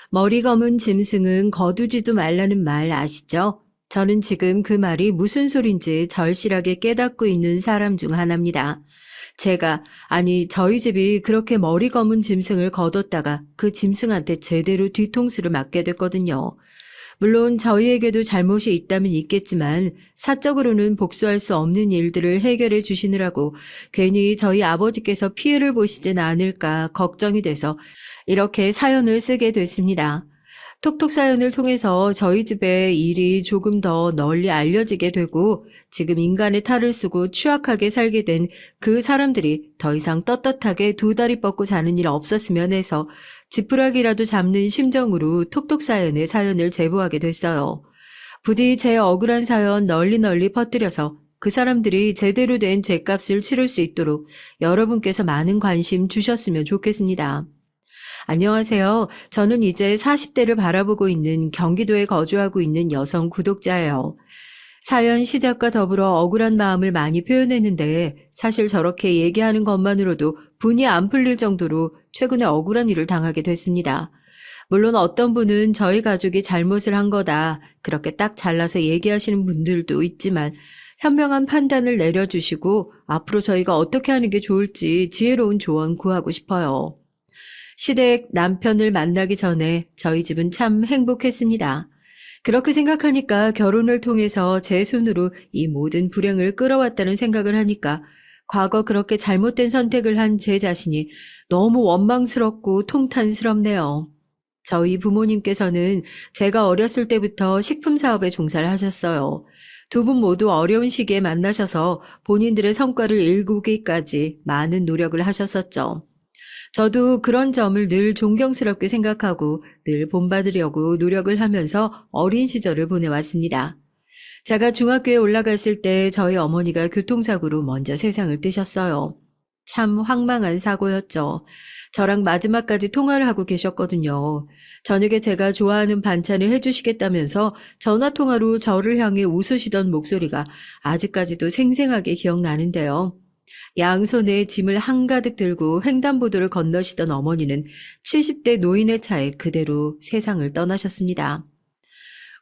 머리 검은 짐승은 거두지도 말라는 말 아시죠? 저는 지금 그 말이 무슨 소린지 절실하게 깨닫고 있는 사람 중 하나입니다. 아니, 저희 집이 그렇게 머리 검은 짐승을 거뒀다가 그 짐승한테 제대로 뒤통수를 맞게 됐거든요. 물론 저희에게도 잘못이 있다면 있겠지만 사적으로는 복수할 수 없는 일들을 해결해 주시느라고 괜히 저희 아버지께서 피해를 보시진 않을까 걱정이 돼서 이렇게 사연을 쓰게 됐습니다. 톡톡 사연을 통해서 저희 집의 일이 조금 더 널리 알려지게 되고 지금 인간의 탈을 쓰고 추악하게 살게 된 그 사람들이 더 이상 떳떳하게 두 다리 뻗고 자는 일 없었으면 해서 지푸라기라도 잡는 심정으로 톡톡 사연을 제보하게 됐어요. 부디 제 억울한 사연 널리 퍼뜨려서 그 사람들이 제대로 된 죗값을 치를 수 있도록 여러분께서 많은 관심 주셨으면 좋겠습니다. 안녕하세요. 저는 이제 40대를 바라보고 있는 경기도에 거주하고 있는 여성 구독자예요. 사연 시작과 더불어 억울한 마음을 많이 표현했는데 사실 저렇게 얘기하는 것만으로도 분이 안 풀릴 정도로 최근에 억울한 일을 당하게 됐습니다. 물론 어떤 분은 저희 가족이 잘못을 한 거다 그렇게 딱 잘라서 얘기하시는 분들도 있지만 현명한 판단을 내려주시고 앞으로 저희가 어떻게 하는 게 좋을지 지혜로운 조언 구하고 싶어요. 시댁 남편을 만나기 전에 저희 집은 참 행복했습니다. 그렇게 생각하니까 결혼을 통해서 제 손으로 이 모든 불행을 끌어왔다는 생각을 하니까 과거 그렇게 잘못된 선택을 한 제 자신이 너무 원망스럽고 통탄스럽네요. 저희 부모님께서는 제가 어렸을 때부터 식품 사업에 종사를 하셨어요. 두 분 모두 어려운 시기에 만나셔서 본인들의 성과를 일구기까지 많은 노력을 하셨었죠. 저도 그런 점을 늘 존경스럽게 생각하고 늘 본받으려고 노력을 하면서 어린 시절을 보내왔습니다. 제가 중학교에 올라갔을 때 저희 어머니가 교통사고로 먼저 세상을 뜨셨어요. 참 황망한 사고였죠. 저랑 마지막까지 통화를 하고 계셨거든요. 저녁에 제가 좋아하는 반찬을 해주시겠다면서 전화통화로 저를 향해 웃으시던 목소리가 아직까지도 생생하게 기억나는데요. 양손에 짐을 한가득 들고 횡단보도를 건너시던 어머니는 70대 노인의 차에 그대로 세상을 떠나셨습니다.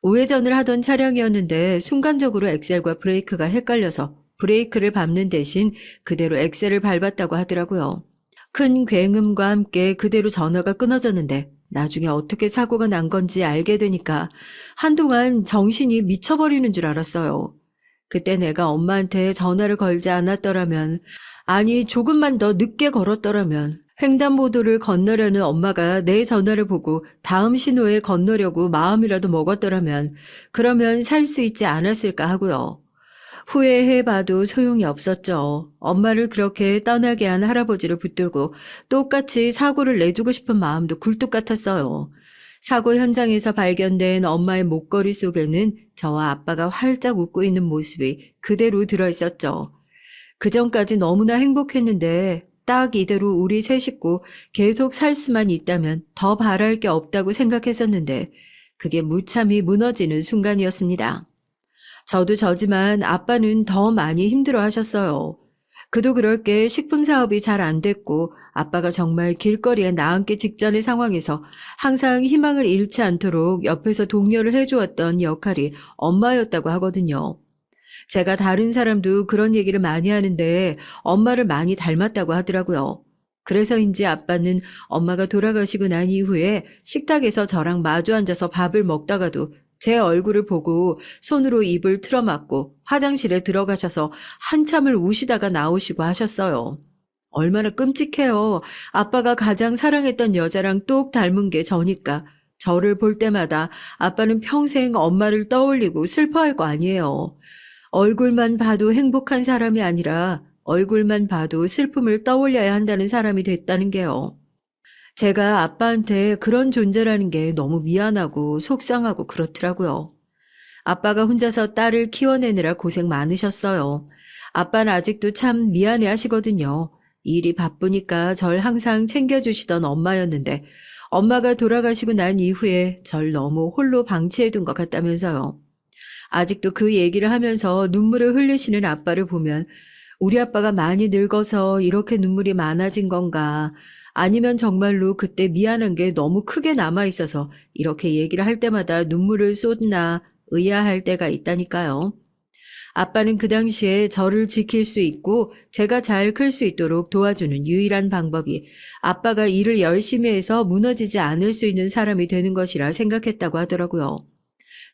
우회전을 하던 차량이었는데 순간적으로 엑셀과 브레이크가 헷갈려서 브레이크를 밟는 대신 그대로 엑셀을 밟았다고 하더라고요. 큰 굉음과 함께 그대로 전화가 끊어졌는데 나중에 어떻게 사고가 난 건지 알게 되니까 한동안 정신이 미쳐버리는 줄 알았어요. 그때 내가 엄마한테 전화를 걸지 않았더라면, 아니 조금만 더 늦게 걸었더라면 횡단보도를 건너려는 엄마가 내 전화를 보고 다음 신호에 건너려고 마음이라도 먹었더라면 그러면 살 수 있지 않았을까 하고요. 후회해봐도 소용이 없었죠. 엄마를 그렇게 떠나게 한 할아버지를 붙들고 똑같이 사고를 내주고 싶은 마음도 굴뚝 같았어요. 사고 현장에서 발견된 엄마의 목걸이 속에는 저와 아빠가 활짝 웃고 있는 모습이 그대로 들어있었죠. 그전까지 너무나 행복했는데 딱 이대로 우리 세 식구 계속 살 수만 있다면 더 바랄 게 없다고 생각했었는데 그게 무참히 무너지는 순간이었습니다. 저도 저지만 아빠는 더 많이 힘들어 하셨어요. 그도 그럴 게 식품 사업이 잘 안 됐고 아빠가 정말 길거리에 나앉기 직전의 상황에서 항상 희망을 잃지 않도록 옆에서 독려를 해주었던 역할이 엄마였다고 하거든요. 제가 다른 사람도 그런 얘기를 많이 하는데 엄마를 많이 닮았다고 하더라고요. 그래서인지 아빠는 엄마가 돌아가시고 난 이후에 식탁에서 저랑 마주 앉아서 밥을 먹다가도 제 얼굴을 보고 손으로 입을 틀어막고 화장실에 들어가셔서 한참을 우시다가 나오시고 하셨어요. 얼마나 끔찍해요. 아빠가 가장 사랑했던 여자랑 똑 닮은 게 저니까. 저를 볼 때마다 아빠는 평생 엄마를 떠올리고 슬퍼할 거 아니에요. 얼굴만 봐도 행복한 사람이 아니라 얼굴만 봐도 슬픔을 떠올려야 한다는 사람이 됐다는 게요. 제가 아빠한테 그런 존재라는 게 너무 미안하고 속상하고 그렇더라고요. 아빠가 혼자서 딸을 키워내느라 고생 많으셨어요. 아빠는 아직도 참 미안해 하시거든요. 일이 바쁘니까 절 항상 챙겨주시던 엄마였는데 엄마가 돌아가시고 난 이후에 절 너무 홀로 방치해둔 것 같다면서요. 아직도 그 얘기를 하면서 눈물을 흘리시는 아빠를 보면 우리 아빠가 많이 늙어서 이렇게 눈물이 많아진 건가, 아니면 정말로 그때 미안한 게 너무 크게 남아있어서 이렇게 얘기를 할 때마다 눈물을 쏟나 의아할 때가 있다니까요. 아빠는 그 당시에 저를 지킬 수 있고 제가 잘 클 수 있도록 도와주는 유일한 방법이 아빠가 일을 열심히 해서 무너지지 않을 수 있는 사람이 되는 것이라 생각했다고 하더라고요.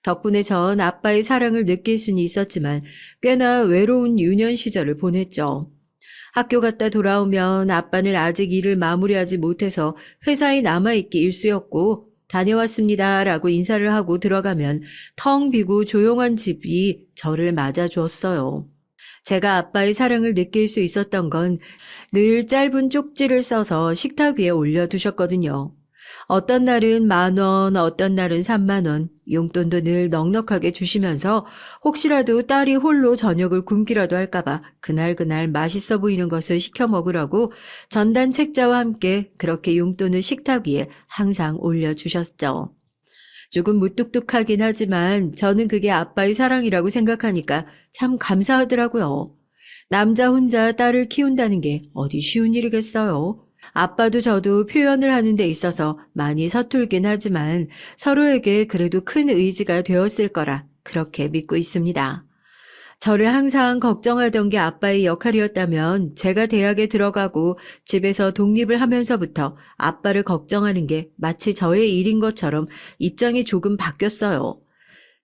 덕분에 전 아빠의 사랑을 느낄 수는 있었지만 꽤나 외로운 유년 시절을 보냈죠. 학교 갔다 돌아오면 아빠는 아직 일을 마무리하지 못해서 회사에 남아있기 일쑤였고 다녀왔습니다라고 인사를 하고 들어가면 텅 비고 조용한 집이 저를 맞아주었어요. 제가 아빠의 사랑을 느낄 수 있었던 건 늘 짧은 쪽지를 써서 식탁 위에 올려두셨거든요. 어떤 날은 10,000원, 어떤 날은 30,000원, 용돈도 늘 넉넉하게 주시면서 혹시라도 딸이 홀로 저녁을 굶기라도 할까봐 그날 맛있어 보이는 것을 시켜 먹으라고 전단 책자와 함께 그렇게 용돈을 식탁 위에 항상 올려주셨죠. 조금 무뚝뚝하긴 하지만 저는 그게 아빠의 사랑이라고 생각하니까 참 감사하더라고요. 남자 혼자 딸을 키운다는 게 어디 쉬운 일이겠어요. 아빠도 저도 표현을 하는 데 있어서 많이 서툴긴 하지만 서로에게 그래도 큰 의지가 되었을 거라 그렇게 믿고 있습니다. 저를 항상 걱정하던 게 아빠의 역할이었다면 제가 대학에 들어가고 집에서 독립을 하면서부터 아빠를 걱정하는 게 마치 저의 일인 것처럼 입장이 조금 바뀌었어요.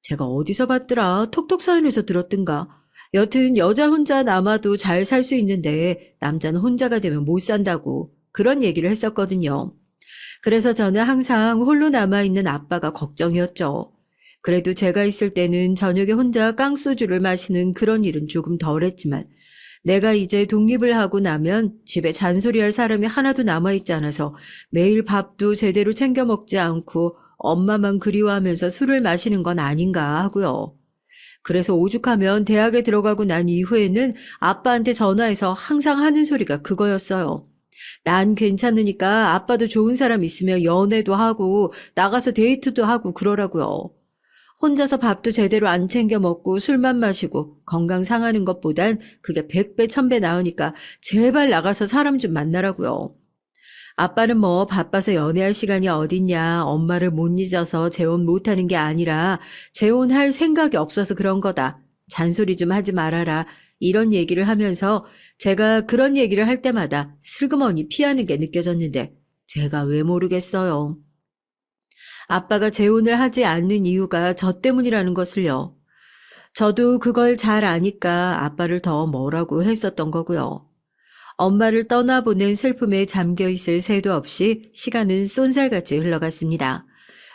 제가 어디서 봤더라? 톡톡 사연에서 들었던가. 여튼 여자 혼자 남아도 잘 살 수 있는데 남자는 혼자가 되면 못 산다고 그런 얘기를 했었거든요. 그래서 저는 항상 홀로 남아있는 아빠가 걱정이었죠. 그래도 제가 있을 때는 저녁에 혼자 깡소주를 마시는 그런 일은 조금 덜했지만 내가 이제 독립을 하고 나면 집에 잔소리할 사람이 하나도 남아있지 않아서 매일 밥도 제대로 챙겨 먹지 않고 엄마만 그리워하면서 술을 마시는 건 아닌가 하고요. 그래서 오죽하면 대학에 들어가고 난 이후에는 아빠한테 전화해서 항상 하는 소리가 그거였어요. 난 괜찮으니까 아빠도 좋은 사람 있으면 연애도 하고 나가서 데이트도 하고 그러라고요. 혼자서 밥도 제대로 안 챙겨 먹고 술만 마시고 건강 상하는 것보단 그게 100배, 1000배 나으니까 제발 나가서 사람 좀 만나라고요. 아빠는 뭐 바빠서 연애할 시간이 어딨냐, 엄마를 못 잊어서 재혼 못하는 게 아니라 재혼할 생각이 없어서 그런 거다. 잔소리 좀 하지 말아라. 이런 얘기를 하면서 제가 그런 얘기를 할 때마다 슬그머니 피하는 게 느껴졌는데 제가 왜 모르겠어요. 아빠가 재혼을 하지 않는 이유가 저 때문이라는 것을요. 저도 그걸 잘 아니까 아빠를 더 뭐라고 했었던 거고요. 엄마를 떠나보낸 슬픔에 잠겨있을 새도 없이 시간은 쏜살같이 흘러갔습니다.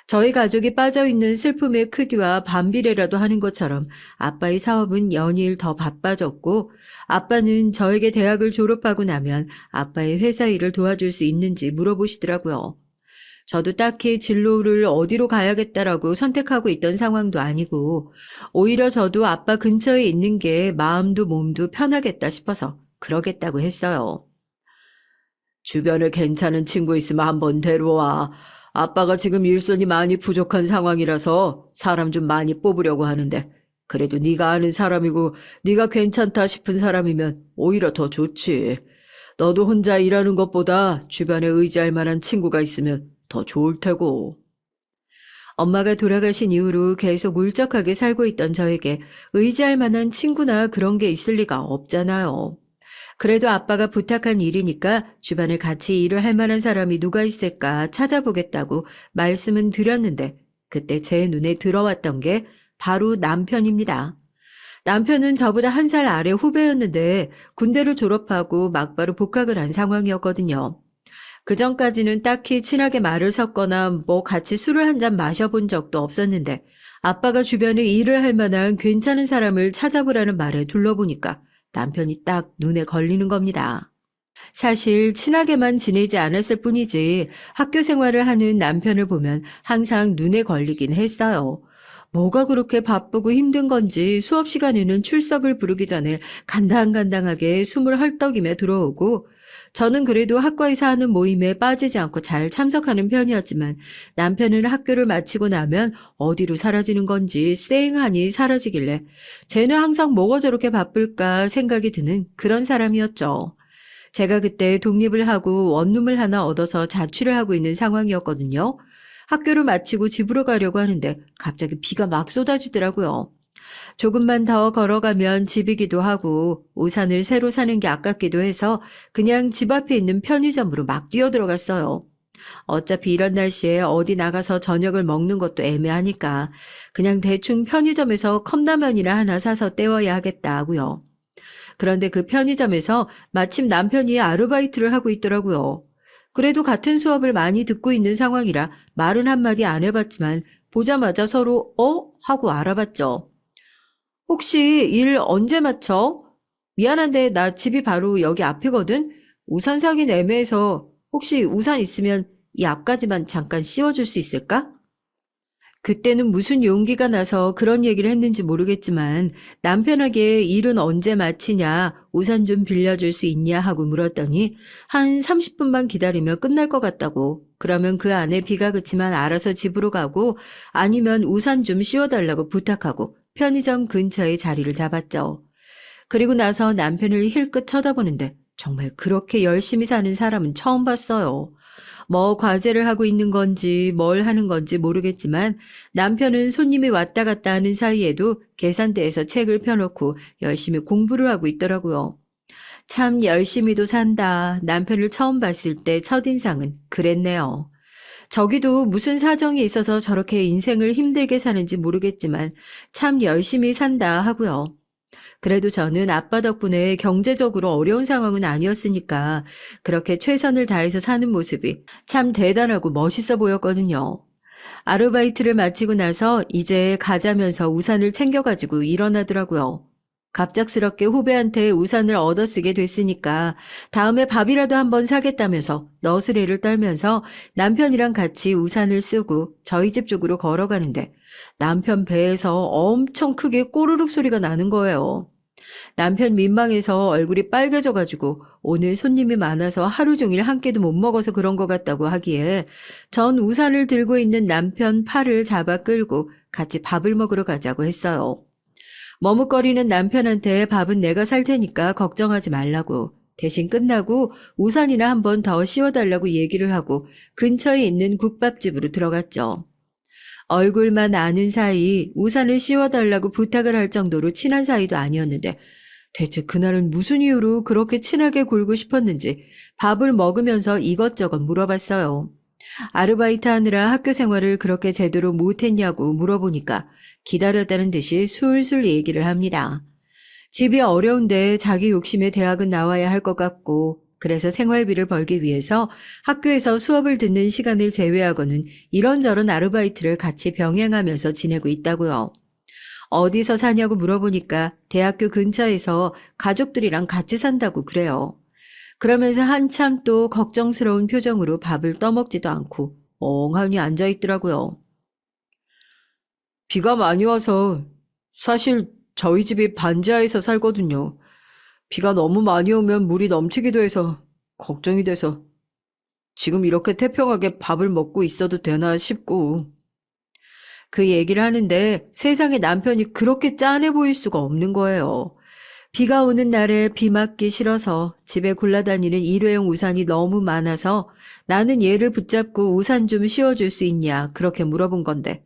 저희 가족이 빠져있는 슬픔의 크기와 반비례라도 하는 것처럼 아빠의 사업은 연일 더 바빠졌고 아빠는 저에게 대학을 졸업하고 나면 아빠의 회사 일을 도와줄 수 있는지 물어보시더라고요. 저도 딱히 진로를 어디로 가야겠다라고 선택하고 있던 상황도 아니고 오히려 저도 아빠 근처에 있는 게 마음도 몸도 편하겠다 싶어서 그러겠다고 했어요. 주변에 괜찮은 친구 있으면 한번 데려와. 아빠가 지금 일손이 많이 부족한 상황이라서 사람 좀 많이 뽑으려고 하는데 그래도 네가 아는 사람이고 네가 괜찮다 싶은 사람이면 오히려 더 좋지. 너도 혼자 일하는 것보다 주변에 의지할 만한 친구가 있으면 더 좋을 테고. 엄마가 돌아가신 이후로 계속 울적하게 살고 있던 저에게 의지할 만한 친구나 그런 게 있을 리가 없잖아요. 그래도 아빠가 부탁한 일이니까 주변에 같이 일을 할 만한 사람이 누가 있을까 찾아보겠다고 말씀은 드렸는데 그때 제 눈에 들어왔던 게 바로 남편입니다. 남편은 저보다 1살 아래 후배였는데 군대를 졸업하고 막바로 복학을 한 상황이었거든요. 그전까지는 딱히 친하게 말을 섞거나 뭐 같이 술을 한 잔 마셔본 적도 없었는데 아빠가 주변에 일을 할 만한 괜찮은 사람을 찾아보라는 말에 둘러보니까 남편이 딱 눈에 걸리는 겁니다. 사실 친하게만 지내지 않았을 뿐이지 학교 생활을 하는 남편을 보면 항상 눈에 걸리긴 했어요. 뭐가 그렇게 바쁘고 힘든 건지 수업 시간에는 출석을 부르기 전에 간당간당하게 숨을 헐떡이며 들어오고 저는 그래도 학과에서 하는 모임에 빠지지 않고 잘 참석하는 편이었지만 남편은 학교를 마치고 나면 어디로 사라지는 건지 쌩하니 사라지길래 쟤는 항상 뭐가 저렇게 바쁠까 생각이 드는 그런 사람이었죠. 제가 그때 독립을 하고 원룸을 하나 얻어서 자취를 하고 있는 상황이었거든요. 학교를 마치고 집으로 가려고 하는데 갑자기 비가 막 쏟아지더라고요. 조금만 더 걸어가면 집이기도 하고 우산을 새로 사는 게 아깝기도 해서 그냥 집 앞에 있는 편의점으로 막 뛰어들어갔어요. 어차피 이런 날씨에 어디 나가서 저녁을 먹는 것도 애매하니까 그냥 대충 편의점에서 컵라면이나 하나 사서 때워야 하겠다 하고요. 그런데 그 편의점에서 마침 남편이 아르바이트를 하고 있더라고요. 그래도 같은 수업을 많이 듣고 있는 상황이라 말은 한마디 안 해봤지만 보자마자 서로 하고 알아봤죠. 혹시 일 언제 마쳐? 미안한데 나 집이 바로 여기 앞이거든? 우산 사긴 애매해서 혹시 우산 있으면 이 앞까지만 잠깐 씌워줄 수 있을까? 그때는 무슨 용기가 나서 그런 얘기를 했는지 모르겠지만 남편에게 일은 언제 마치냐, 우산 좀 빌려줄 수 있냐 하고 물었더니 한 30분만 기다리면 끝날 것 같다고. 그러면 그 안에 비가 그치면 알아서 집으로 가고 아니면 우산 좀 씌워달라고 부탁하고 편의점 근처에 자리를 잡았죠. 그리고 나서 남편을 힐끗 쳐다보는데 정말 그렇게 열심히 사는 사람은 처음 봤어요. 뭐 과제를 하고 있는 건지 뭘 하는 건지 모르겠지만 남편은 손님이 왔다 갔다 하는 사이에도 계산대에서 책을 펴놓고 열심히 공부를 하고 있더라고요. 참 열심히도 산다. 남편을 처음 봤을 때 첫인상은 그랬네요. 저기도 무슨 사정이 있어서 저렇게 인생을 힘들게 사는지 모르겠지만 참 열심히 산다 하고요. 그래도 저는 아빠 덕분에 경제적으로 어려운 상황은 아니었으니까 그렇게 최선을 다해서 사는 모습이 참 대단하고 멋있어 보였거든요. 아르바이트를 마치고 나서 이제 가자면서 우산을 챙겨가지고 일어나더라고요. 갑작스럽게 후배한테 우산을 얻어쓰게 됐으니까 다음에 밥이라도 한번 사겠다면서 너스레를 떨면서 남편이랑 같이 우산을 쓰고 저희 집 쪽으로 걸어가는데 남편 배에서 엄청 크게 꼬르륵 소리가 나는 거예요. 남편 민망해서 얼굴이 빨개져가지고 오늘 손님이 많아서 하루 종일 한 끼도 못 먹어서 그런 것 같다고 하기에 전 우산을 들고 있는 남편 팔을 잡아 끌고 같이 밥을 먹으러 가자고 했어요. 머뭇거리는 남편한테 밥은 내가 살 테니까 걱정하지 말라고 대신 끝나고 우산이나 한 번 더 씌워달라고 얘기를 하고 근처에 있는 국밥집으로 들어갔죠. 얼굴만 아는 사이 우산을 씌워달라고 부탁을 할 정도로 친한 사이도 아니었는데 대체 그날은 무슨 이유로 그렇게 친하게 굴고 싶었는지 밥을 먹으면서 이것저것 물어봤어요. 아르바이트 하느라 학교 생활을 그렇게 제대로 못했냐고 물어보니까 기다렸다는 듯이 술술 얘기를 합니다. 집이 어려운데 자기 욕심에 대학은 나와야 할 것 같고 그래서 생활비를 벌기 위해서 학교에서 수업을 듣는 시간을 제외하고는 이런저런 아르바이트를 같이 병행하면서 지내고 있다고요. 어디서 사냐고 물어보니까 대학교 근처에서 가족들이랑 같이 산다고 그래요. 그러면서 한참 또 걱정스러운 표정으로 밥을 떠먹지도 않고 멍하니 앉아있더라고요. 비가 많이 와서 사실 저희 집이 반지하에서 살거든요. 비가 너무 많이 오면 물이 넘치기도 해서 걱정이 돼서 지금 이렇게 태평하게 밥을 먹고 있어도 되나 싶고 그 얘기를 하는데 세상에 남편이 그렇게 짠해 보일 수가 없는 거예요. 비가 오는 날에 비 맞기 싫어서 집에 굴러다니는 일회용 우산이 너무 많아서 나는 얘를 붙잡고 우산 좀 씌워줄 수 있냐 그렇게 물어본 건데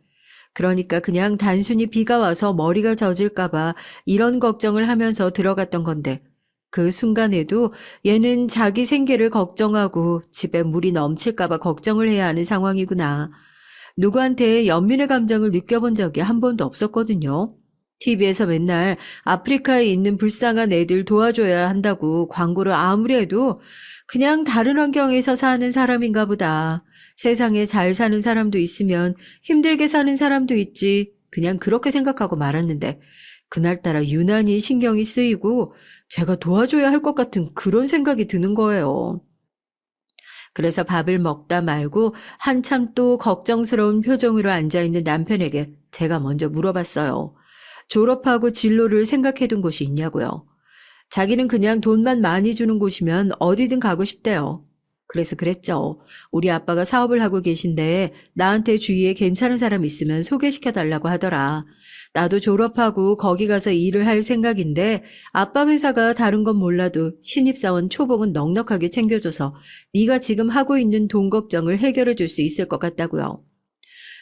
그러니까 그냥 단순히 비가 와서 머리가 젖을까봐 이런 걱정을 하면서 들어갔던 건데 그 순간에도 얘는 자기 생계를 걱정하고 집에 물이 넘칠까봐 걱정을 해야 하는 상황이구나. 누구한테 연민의 감정을 느껴본 적이 한 번도 없었거든요. TV에서 맨날 아프리카에 있는 불쌍한 애들 도와줘야 한다고 광고를 아무리 해도 그냥 다른 환경에서 사는 사람인가 보다. 세상에 잘 사는 사람도 있으면 힘들게 사는 사람도 있지. 그냥 그렇게 생각하고 말았는데 그날따라 유난히 신경이 쓰이고 제가 도와줘야 할 것 같은 그런 생각이 드는 거예요. 그래서 밥을 먹다 말고 한참 또 걱정스러운 표정으로 앉아있는 남편에게 제가 먼저 물어봤어요. 졸업하고 진로를 생각해둔 곳이 있냐고요. 자기는 그냥 돈만 많이 주는 곳이면 어디든 가고 싶대요. 그래서 그랬죠. 우리 아빠가 사업을 하고 계신데 나한테 주위에 괜찮은 사람 있으면 소개시켜 달라고 하더라. 나도 졸업하고 거기 가서 일을 할 생각인데 아빠 회사가 다른 건 몰라도 신입사원 초봉은 넉넉하게 챙겨줘서 네가 지금 하고 있는 돈 걱정을 해결해 줄 수 있을 것 같다고요.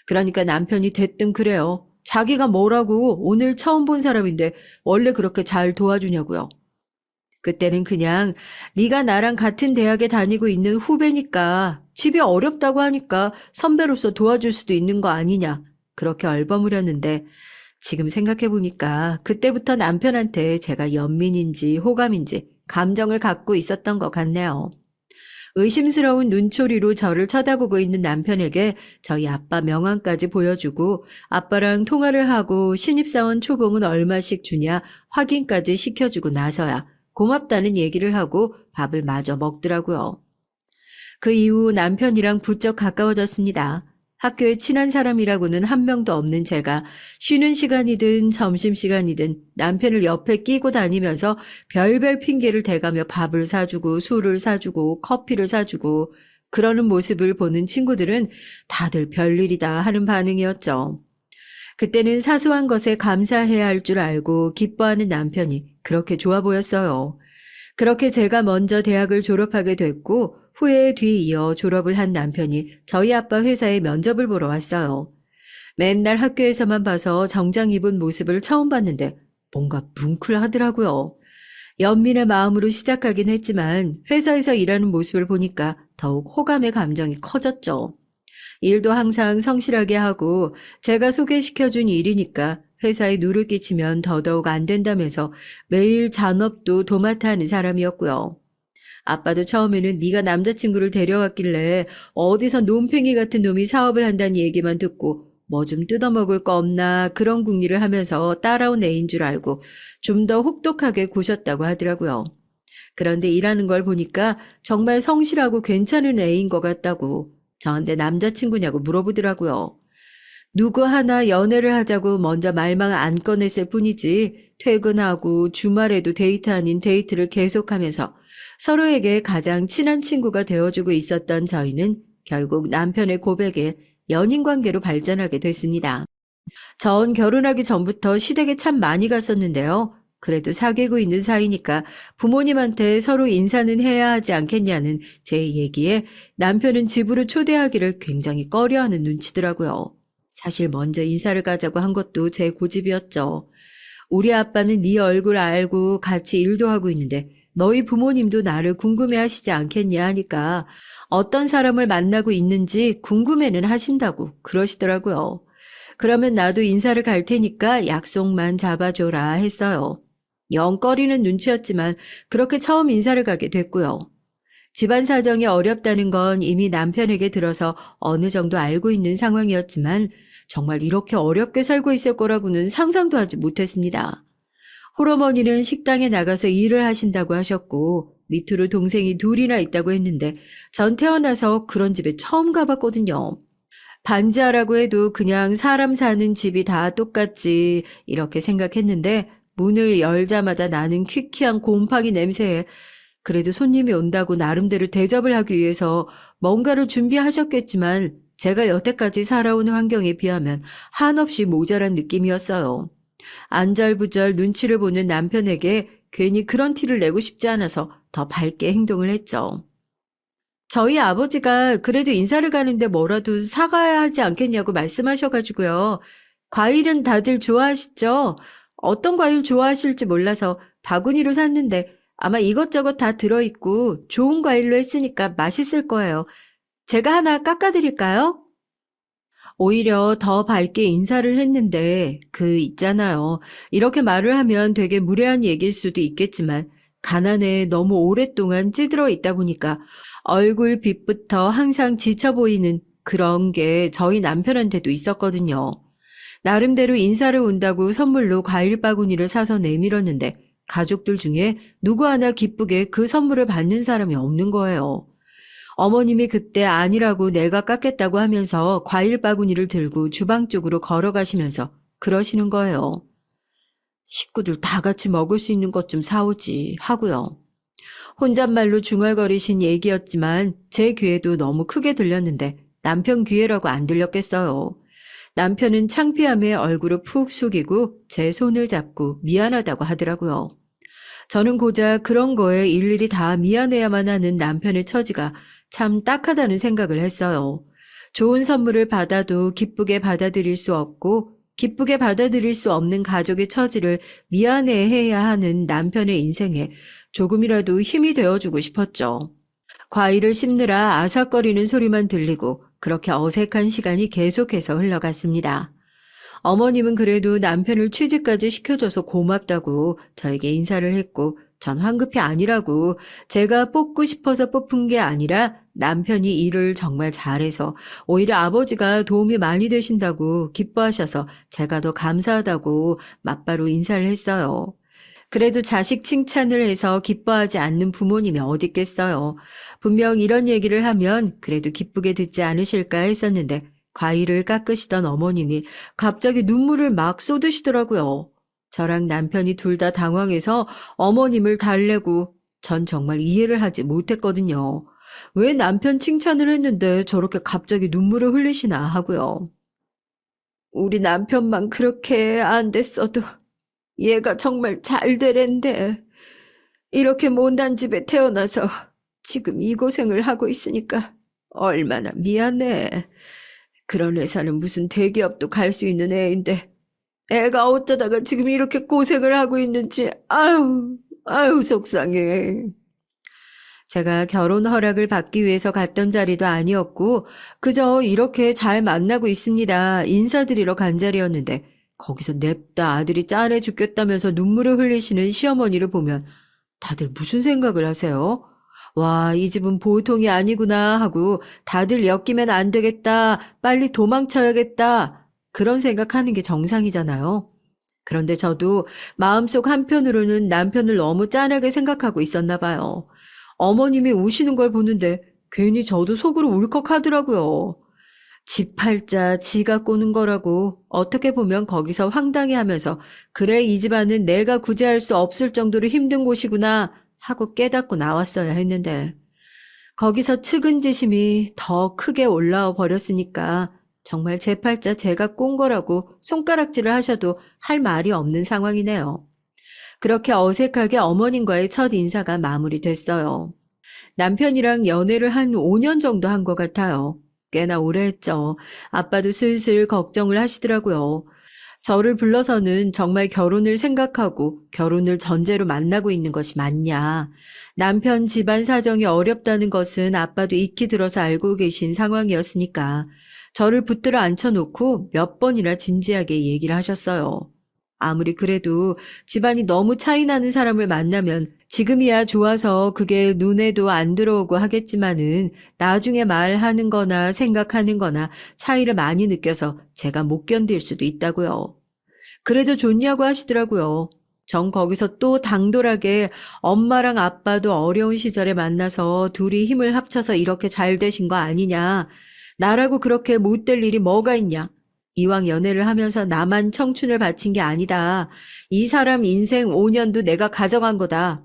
그러니까 남편이 대뜸 그래요. 자기가 뭐라고 오늘 처음 본 사람인데 원래 그렇게 잘 도와주냐고요. 그때는 그냥 네가 나랑 같은 대학에 다니고 있는 후배니까 집이 어렵다고 하니까 선배로서 도와줄 수도 있는 거 아니냐. 그렇게 얼버무렸는데 지금 생각해보니까 그때부터 남편한테 제가 연민인지 호감인지 감정을 갖고 있었던 것 같네요. 의심스러운 눈초리로 저를 쳐다보고 있는 남편에게 저희 아빠 명함까지 보여주고 아빠랑 통화를 하고 신입사원 초봉은 얼마씩 주냐 확인까지 시켜주고 나서야 고맙다는 얘기를 하고 밥을 마저 먹더라고요. 그 이후 남편이랑 부쩍 가까워졌습니다. 학교에 친한 사람이라고는 한 명도 없는 제가 쉬는 시간이든 점심시간이든 남편을 옆에 끼고 다니면서 별별 핑계를 대가며 밥을 사주고 술을 사주고 커피를 사주고 그러는 모습을 보는 친구들은 다들 별일이다 하는 반응이었죠. 그때는 사소한 것에 감사해야 할 줄 알고 기뻐하는 남편이 그렇게 좋아 보였어요. 그렇게 제가 먼저 대학을 졸업하게 됐고 후에 뒤이어 졸업을 한 남편이 저희 아빠 회사에 면접을 보러 왔어요. 맨날 학교에서만 봐서 정장 입은 모습을 처음 봤는데 뭔가 뭉클하더라고요. 연민의 마음으로 시작하긴 했지만 회사에서 일하는 모습을 보니까 더욱 호감의 감정이 커졌죠. 일도 항상 성실하게 하고 제가 소개시켜준 일이니까 회사에 누를 끼치면 더더욱 안 된다면서 매일 잔업도 도맡아 하는 사람이었고요. 아빠도 처음에는 네가 남자친구를 데려왔길래 어디서 논팽이 같은 놈이 사업을 한다는 얘기만 듣고 뭐 좀 뜯어먹을 거 없나 그런 궁리를 하면서 따라온 애인 줄 알고 좀 더 혹독하게 구셨다고 하더라고요. 그런데 일하는 걸 보니까 정말 성실하고 괜찮은 애인 것 같다고 저한테 남자친구냐고 물어보더라고요. 누구 하나 연애를 하자고 먼저 말만 안 꺼냈을 뿐이지 퇴근하고 주말에도 데이트 아닌 데이트를 계속하면서 서로에게 가장 친한 친구가 되어주고 있었던 저희는 결국 남편의 고백에 연인 관계로 발전하게 됐습니다. 전 결혼하기 전부터 시댁에 참 많이 갔었는데요. 그래도 사귀고 있는 사이니까 부모님한테 서로 인사는 해야 하지 않겠냐는 제 얘기에 남편은 집으로 초대하기를 굉장히 꺼려하는 눈치더라고요. 사실 먼저 인사를 가자고 한 것도 제 고집이었죠. 우리 아빠는 네 얼굴 알고 같이 일도 하고 있는데 너희 부모님도 나를 궁금해하시지 않겠냐 하니까 어떤 사람을 만나고 있는지 궁금해는 하신다고 그러시더라고요. 그러면 나도 인사를 갈 테니까 약속만 잡아줘라 했어요. 영 꺼리는 눈치였지만 그렇게 처음 인사를 가게 됐고요. 집안 사정이 어렵다는 건 이미 남편에게 들어서 어느 정도 알고 있는 상황이었지만 정말 이렇게 어렵게 살고 있을 거라고는 상상도 하지 못했습니다. 홀어머니는 식당에 나가서 일을 하신다고 하셨고 밑으로 동생이 둘이나 있다고 했는데 전 태어나서 그런 집에 처음 가봤거든요. 반지하라고 해도 그냥 사람 사는 집이 다 똑같지 이렇게 생각했는데 문을 열자마자 나는 퀴퀴한 곰팡이 냄새에 그래도 손님이 온다고 나름대로 대접을 하기 위해서 뭔가를 준비하셨겠지만 제가 여태까지 살아온 환경에 비하면 한없이 모자란 느낌이었어요. 안절부절 눈치를 보는 남편에게 괜히 그런 티를 내고 싶지 않아서 더 밝게 행동을 했죠. 저희 아버지가 그래도 인사를 가는데 뭐라도 사가야 하지 않겠냐고 말씀하셔가지고요. 과일은 다들 좋아하시죠? 어떤 과일 좋아하실지 몰라서 바구니로 샀는데 아마 이것저것 다 들어있고 좋은 과일로 했으니까 맛있을 거예요. 제가 하나 깎아드릴까요? 오히려 더 밝게 인사를 했는데 있잖아요. 이렇게 말을 하면 되게 무례한 얘기일 수도 있겠지만 가난에 너무 오랫동안 찌들어 있다 보니까 얼굴 빛부터 항상 지쳐 보이는 그런 게 저희 남편한테도 있었거든요. 나름대로 인사를 온다고 선물로 과일 바구니를 사서 내밀었는데 가족들 중에 누구 하나 기쁘게 그 선물을 받는 사람이 없는 거예요. 어머님이 그때 아니라고 내가 깎겠다고 하면서 과일 바구니를 들고 주방 쪽으로 걸어가시면서 그러시는 거예요. 식구들 다 같이 먹을 수 있는 것 좀 사오지 하고요. 혼잣말로 중얼거리신 얘기였지만 제 귀에도 너무 크게 들렸는데 남편 귀에라고 안 들렸겠어요. 남편은 창피함에 얼굴을 푹 숙이고 제 손을 잡고 미안하다고 하더라고요. 저는 고작 그런 거에 일일이 다 미안해야만 하는 남편의 처지가 참 딱하다는 생각을 했어요. 좋은 선물을 받아도 기쁘게 받아들일 수 없고 기쁘게 받아들일 수 없는 가족의 처지를 미안해해야 하는 남편의 인생에 조금이라도 힘이 되어주고 싶었죠. 과일을 씹느라 아삭거리는 소리만 들리고 그렇게 어색한 시간이 계속해서 흘러갔습니다. 어머님은 그래도 남편을 취직까지 시켜줘서 고맙다고 저에게 인사를 했고 전 황급히 아니라고 제가 뽑고 싶어서 뽑은 게 아니라 남편이 일을 정말 잘해서 오히려 아버지가 도움이 많이 되신다고 기뻐하셔서 제가 더 감사하다고 맞바로 인사를 했어요. 그래도 자식 칭찬을 해서 기뻐하지 않는 부모님이 어디 있겠어요. 분명 이런 얘기를 하면 그래도 기쁘게 듣지 않으실까 했었는데 과일을 깎으시던 어머님이 갑자기 눈물을 막 쏟으시더라고요. 저랑 남편이 둘 다 당황해서 어머님을 달래고 전 정말 이해를 하지 못했거든요. 왜 남편 칭찬을 했는데 저렇게 갑자기 눈물을 흘리시나 하고요. 우리 남편만 그렇게 안 됐어도 얘가 정말 잘 되랜데 이렇게 못난 집에 태어나서 지금 이 고생을 하고 있으니까 얼마나 미안해. 그런 회사는 무슨 대기업도 갈 수 있는 애인데 애가 어쩌다가 지금 이렇게 고생을 하고 있는지 아유 속상해. 제가 결혼 허락을 받기 위해서 갔던 자리도 아니었고 그저 이렇게 잘 만나고 있습니다. 인사드리러 간 자리였는데 거기서 냅다 아들이 짠해 죽겠다면서 눈물을 흘리시는 시어머니를 보면 다들 무슨 생각을 하세요? 와, 이 집은 보통이 아니구나 하고 다들 엮이면 안 되겠다, 빨리 도망쳐야겠다 그런 생각하는 게 정상이잖아요. 그런데 저도 마음속 한편으로는 남편을 너무 짠하게 생각하고 있었나 봐요. 어머님이 우시는 걸 보는데 괜히 저도 속으로 울컥하더라고요. 집 팔자 지가 꼬는 거라고 어떻게 보면 거기서 황당해하면서 그래 이 집안은 내가 구제할 수 없을 정도로 힘든 곳이구나 하고 깨닫고 나왔어야 했는데 거기서 측은지심이 더 크게 올라와 버렸으니까 정말 제 팔자 제가 꼰 거라고 손가락질을 하셔도 할 말이 없는 상황이네요. 그렇게 어색하게 어머님과의 첫 인사가 마무리됐어요. 남편이랑 연애를 한 5년 정도 한 것 같아요. 꽤나 오래 했죠. 아빠도 슬슬 걱정을 하시더라고요. 저를 불러서는 정말 결혼을 생각하고 결혼을 전제로 만나고 있는 것이 맞냐. 남편 집안 사정이 어렵다는 것은 아빠도 익히 들어서 알고 계신 상황이었으니까 저를 붙들어 앉혀놓고 몇 번이나 진지하게 얘기를 하셨어요. 아무리 그래도 집안이 너무 차이 나는 사람을 만나면 지금이야 좋아서 그게 눈에도 안 들어오고 하겠지만은 나중에 말하는 거나 생각하는 거나 차이를 많이 느껴서 제가 못 견딜 수도 있다고요. 그래도 좋냐고 하시더라고요. 전 거기서 또 당돌하게 엄마랑 아빠도 어려운 시절에 만나서 둘이 힘을 합쳐서 이렇게 잘 되신 거 아니냐. 나라고 그렇게 못 될 일이 뭐가 있냐. 이왕 연애를 하면서 나만 청춘을 바친 게 아니다. 이 사람 인생 5년도 내가 가져간 거다.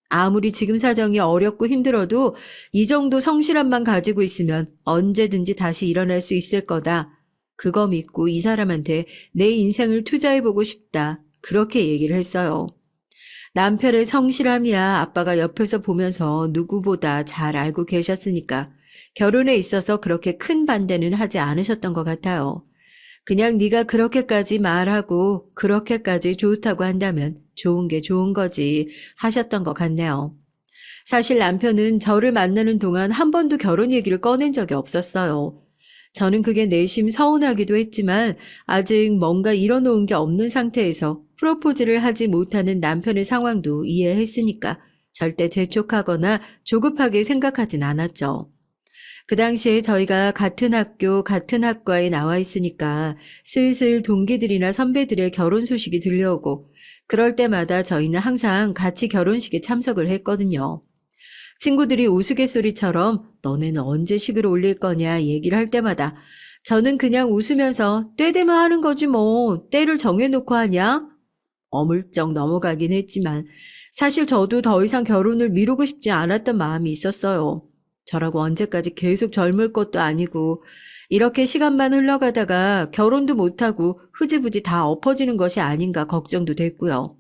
아무리 지금 사정이 어렵고 힘들어도 이 정도 성실함만 가지고 있으면 언제든지 다시 일어날 수 있을 거다. 그거 믿고 이 사람한테 내 인생을 투자해보고 싶다. 그렇게 얘기를 했어요. 남편의 성실함이야 아빠가 옆에서 보면서 누구보다 잘 알고 계셨으니까 결혼에 있어서 그렇게 큰 반대는 하지 않으셨던 것 같아요. 그냥 네가 그렇게까지 말하고 그렇게까지 좋다고 한다면 좋은 게 좋은 거지 하셨던 것 같네요. 사실 남편은 저를 만나는 동안 한 번도 결혼 얘기를 꺼낸 적이 없었어요. 저는 그게 내심 서운하기도 했지만 아직 뭔가 이뤄놓은 게 없는 상태에서 프로포즈를 하지 못하는 남편의 상황도 이해했으니까 절대 재촉하거나 조급하게 생각하진 않았죠. 그 당시에 저희가 같은 학교, 같은 학과에 나와 있으니까 슬슬 동기들이나 선배들의 결혼 소식이 들려오고 그럴 때마다 저희는 항상 같이 결혼식에 참석을 했거든요. 친구들이 우스갯소리처럼 너네는 언제 식을 올릴 거냐 얘기를 할 때마다 저는 그냥 웃으면서 때 되면 하는 거지 뭐 때를 정해놓고 하냐? 어물쩍 넘어가긴 했지만 사실 저도 더 이상 결혼을 미루고 싶지 않았던 마음이 있었어요. 저라고 언제까지 계속 젊을 것도 아니고 이렇게 시간만 흘러가다가 결혼도 못하고 흐지부지 다 엎어지는 것이 아닌가 걱정도 됐고요.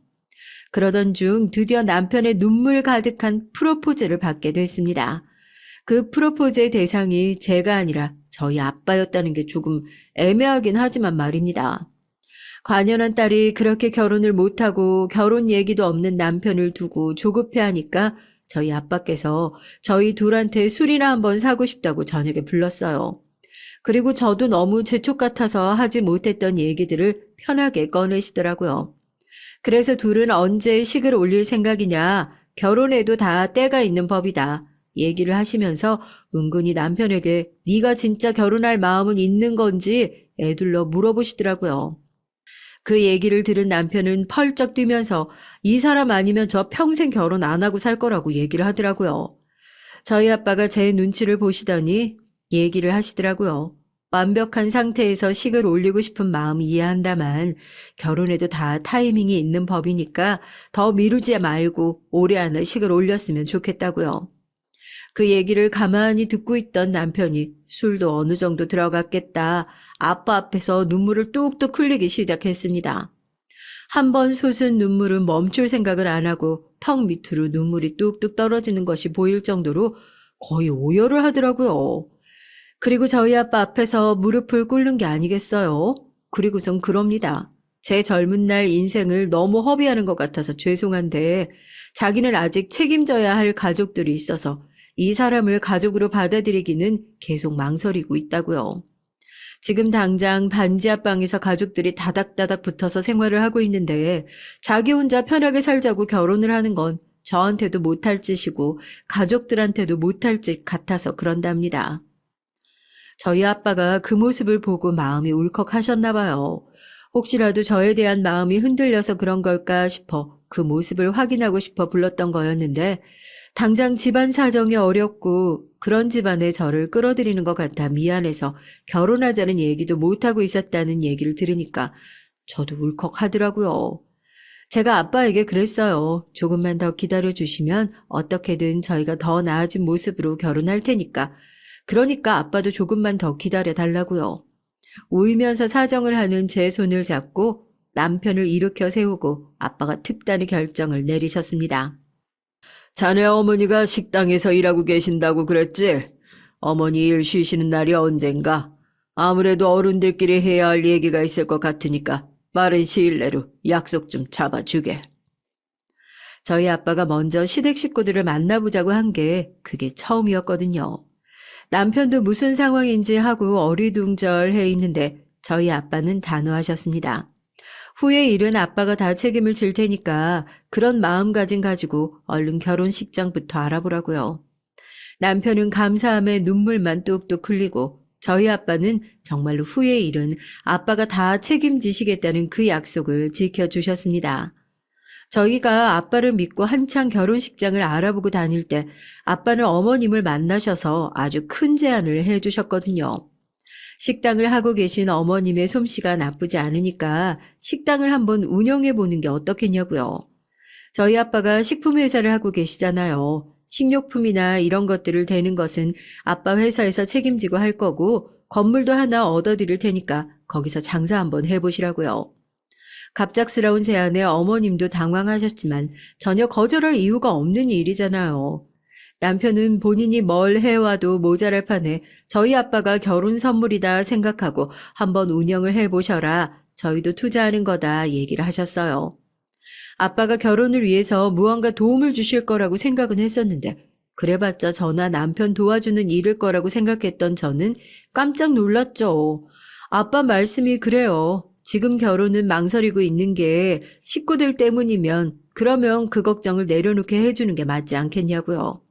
그러던 중 드디어 남편의 눈물 가득한 프로포즈를 받게 됐습니다. 그 프로포즈의 대상이 제가 아니라 저희 아빠였다는 게 조금 애매하긴 하지만 말입니다. 관연한 딸이 그렇게 결혼을 못하고 결혼 얘기도 없는 남편을 두고 조급해하니까 저희 아빠께서 저희 둘한테 술이나 한번 사고 싶다고 저녁에 불렀어요. 그리고 저도 너무 재촉 같아서 하지 못했던 얘기들을 편하게 꺼내시더라고요. 그래서 둘은 언제 식을 올릴 생각이냐, 결혼해도 다 때가 있는 법이다. 얘기를 하시면서 은근히 남편에게 네가 진짜 결혼할 마음은 있는 건지 애둘러 물어보시더라고요. 그 얘기를 들은 남편은 펄쩍 뛰면서 이 사람 아니면 저 평생 결혼 안 하고 살 거라고 얘기를 하더라고요. 저희 아빠가 제 눈치를 보시더니 얘기를 하시더라고요. 완벽한 상태에서 식을 올리고 싶은 마음 이해한다만 결혼해도 다 타이밍이 있는 법이니까 더 미루지 말고 올해 안에 식을 올렸으면 좋겠다고요. 그 얘기를 가만히 듣고 있던 남편이 술도 어느 정도 들어갔겠다. 아빠 앞에서 눈물을 뚝뚝 흘리기 시작했습니다. 한 번 솟은 눈물은 멈출 생각을 안 하고 턱 밑으로 눈물이 뚝뚝 떨어지는 것이 보일 정도로 거의 오열을 하더라고요. 그리고 저희 아빠 앞에서 무릎을 꿇는 게 아니겠어요? 그리고선 그럽니다. 제 젊은 날 인생을 너무 허비하는 것 같아서 죄송한데 자기는 아직 책임져야 할 가족들이 있어서 이 사람을 가족으로 받아들이기는 계속 망설이고 있다고요. 지금 당장 반지 앞방에서 가족들이 다닥다닥 붙어서 생활을 하고 있는데 자기 혼자 편하게 살자고 결혼을 하는 건 저한테도 못할 짓이고 가족들한테도 못할 짓 같아서 그런답니다. 저희 아빠가 그 모습을 보고 마음이 울컥하셨나 봐요. 혹시라도 저에 대한 마음이 흔들려서 그런 걸까 싶어 그 모습을 확인하고 싶어 불렀던 거였는데 당장 집안 사정이 어렵고 그런 집안에 저를 끌어들이는 것 같아 미안해서 결혼하자는 얘기도 못하고 있었다는 얘기를 들으니까 저도 울컥하더라고요. 제가 아빠에게 그랬어요. 조금만 더 기다려주시면 어떻게든 저희가 더 나아진 모습으로 결혼할 테니까. 그러니까 아빠도 조금만 더 기다려달라고요. 울면서 사정을 하는 제 손을 잡고 남편을 일으켜 세우고 아빠가 특단의 결정을 내리셨습니다. 자네 어머니가 식당에서 일하고 계신다고 그랬지? 어머니 일 쉬시는 날이 언젠가? 아무래도 어른들끼리 해야 할 얘기가 있을 것 같으니까 빠른 시일 내로 약속 좀 잡아주게. 저희 아빠가 먼저 시댁 식구들을 만나보자고 한 게 그게 처음이었거든요. 남편도 무슨 상황인지 하고 어리둥절해 있는데 저희 아빠는 단호하셨습니다. 후에 일은 아빠가 다 책임을 질 테니까 그런 마음가짐 가지고 얼른 결혼식장부터 알아보라고요. 남편은 감사함에 눈물만 뚝뚝 흘리고 저희 아빠는 정말로 후에 일은 아빠가 다 책임지시겠다는 그 약속을 지켜주셨습니다. 저희가 아빠를 믿고 한창 결혼식장을 알아보고 다닐 때 아빠는 어머님을 만나셔서 아주 큰 제안을 해주셨거든요. 식당을 하고 계신 어머님의 솜씨가 나쁘지 않으니까 식당을 한번 운영해 보는 게 어떻겠냐고요. 저희 아빠가 식품회사를 하고 계시잖아요. 식료품이나 이런 것들을 대는 것은 아빠 회사에서 책임지고 할 거고 건물도 하나 얻어드릴 테니까 거기서 장사 한번 해보시라고요. 갑작스러운 제안에 어머님도 당황하셨지만 전혀 거절할 이유가 없는 일이잖아요. 남편은 본인이 뭘 해와도 모자랄 판에 저희 아빠가 결혼 선물이다 생각하고 한번 운영을 해보셔라. 저희도 투자하는 거다 얘기를 하셨어요. 아빠가 결혼을 위해서 무언가 도움을 주실 거라고 생각은 했었는데 그래봤자 저나 남편 도와주는 일일 거라고 생각했던 저는 깜짝 놀랐죠. 아빠 말씀이 그래요. 지금 결혼은 망설이고 있는 게 식구들 때문이면 그러면 그 걱정을 내려놓게 해주는 게 맞지 않겠냐고요.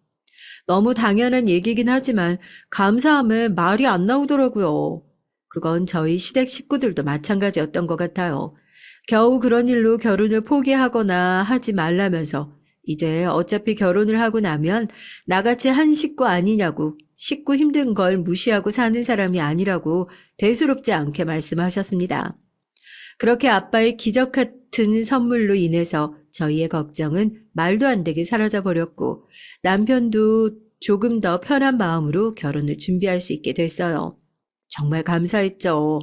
너무 당연한 얘기긴 하지만 감사함에 말이 안 나오더라고요. 그건 저희 시댁 식구들도 마찬가지였던 것 같아요. 겨우 그런 일로 결혼을 포기하거나 하지 말라면서 이제 어차피 결혼을 하고 나면 나같이 한 식구 아니냐고 식구 힘든 걸 무시하고 사는 사람이 아니라고 대수롭지 않게 말씀하셨습니다. 그렇게 아빠의 기적 같은 선물로 인해서 저희의 걱정은 말도 안 되게 사라져 버렸고 남편도 조금 더 편한 마음으로 결혼을 준비할 수 있게 됐어요. 정말 감사했죠.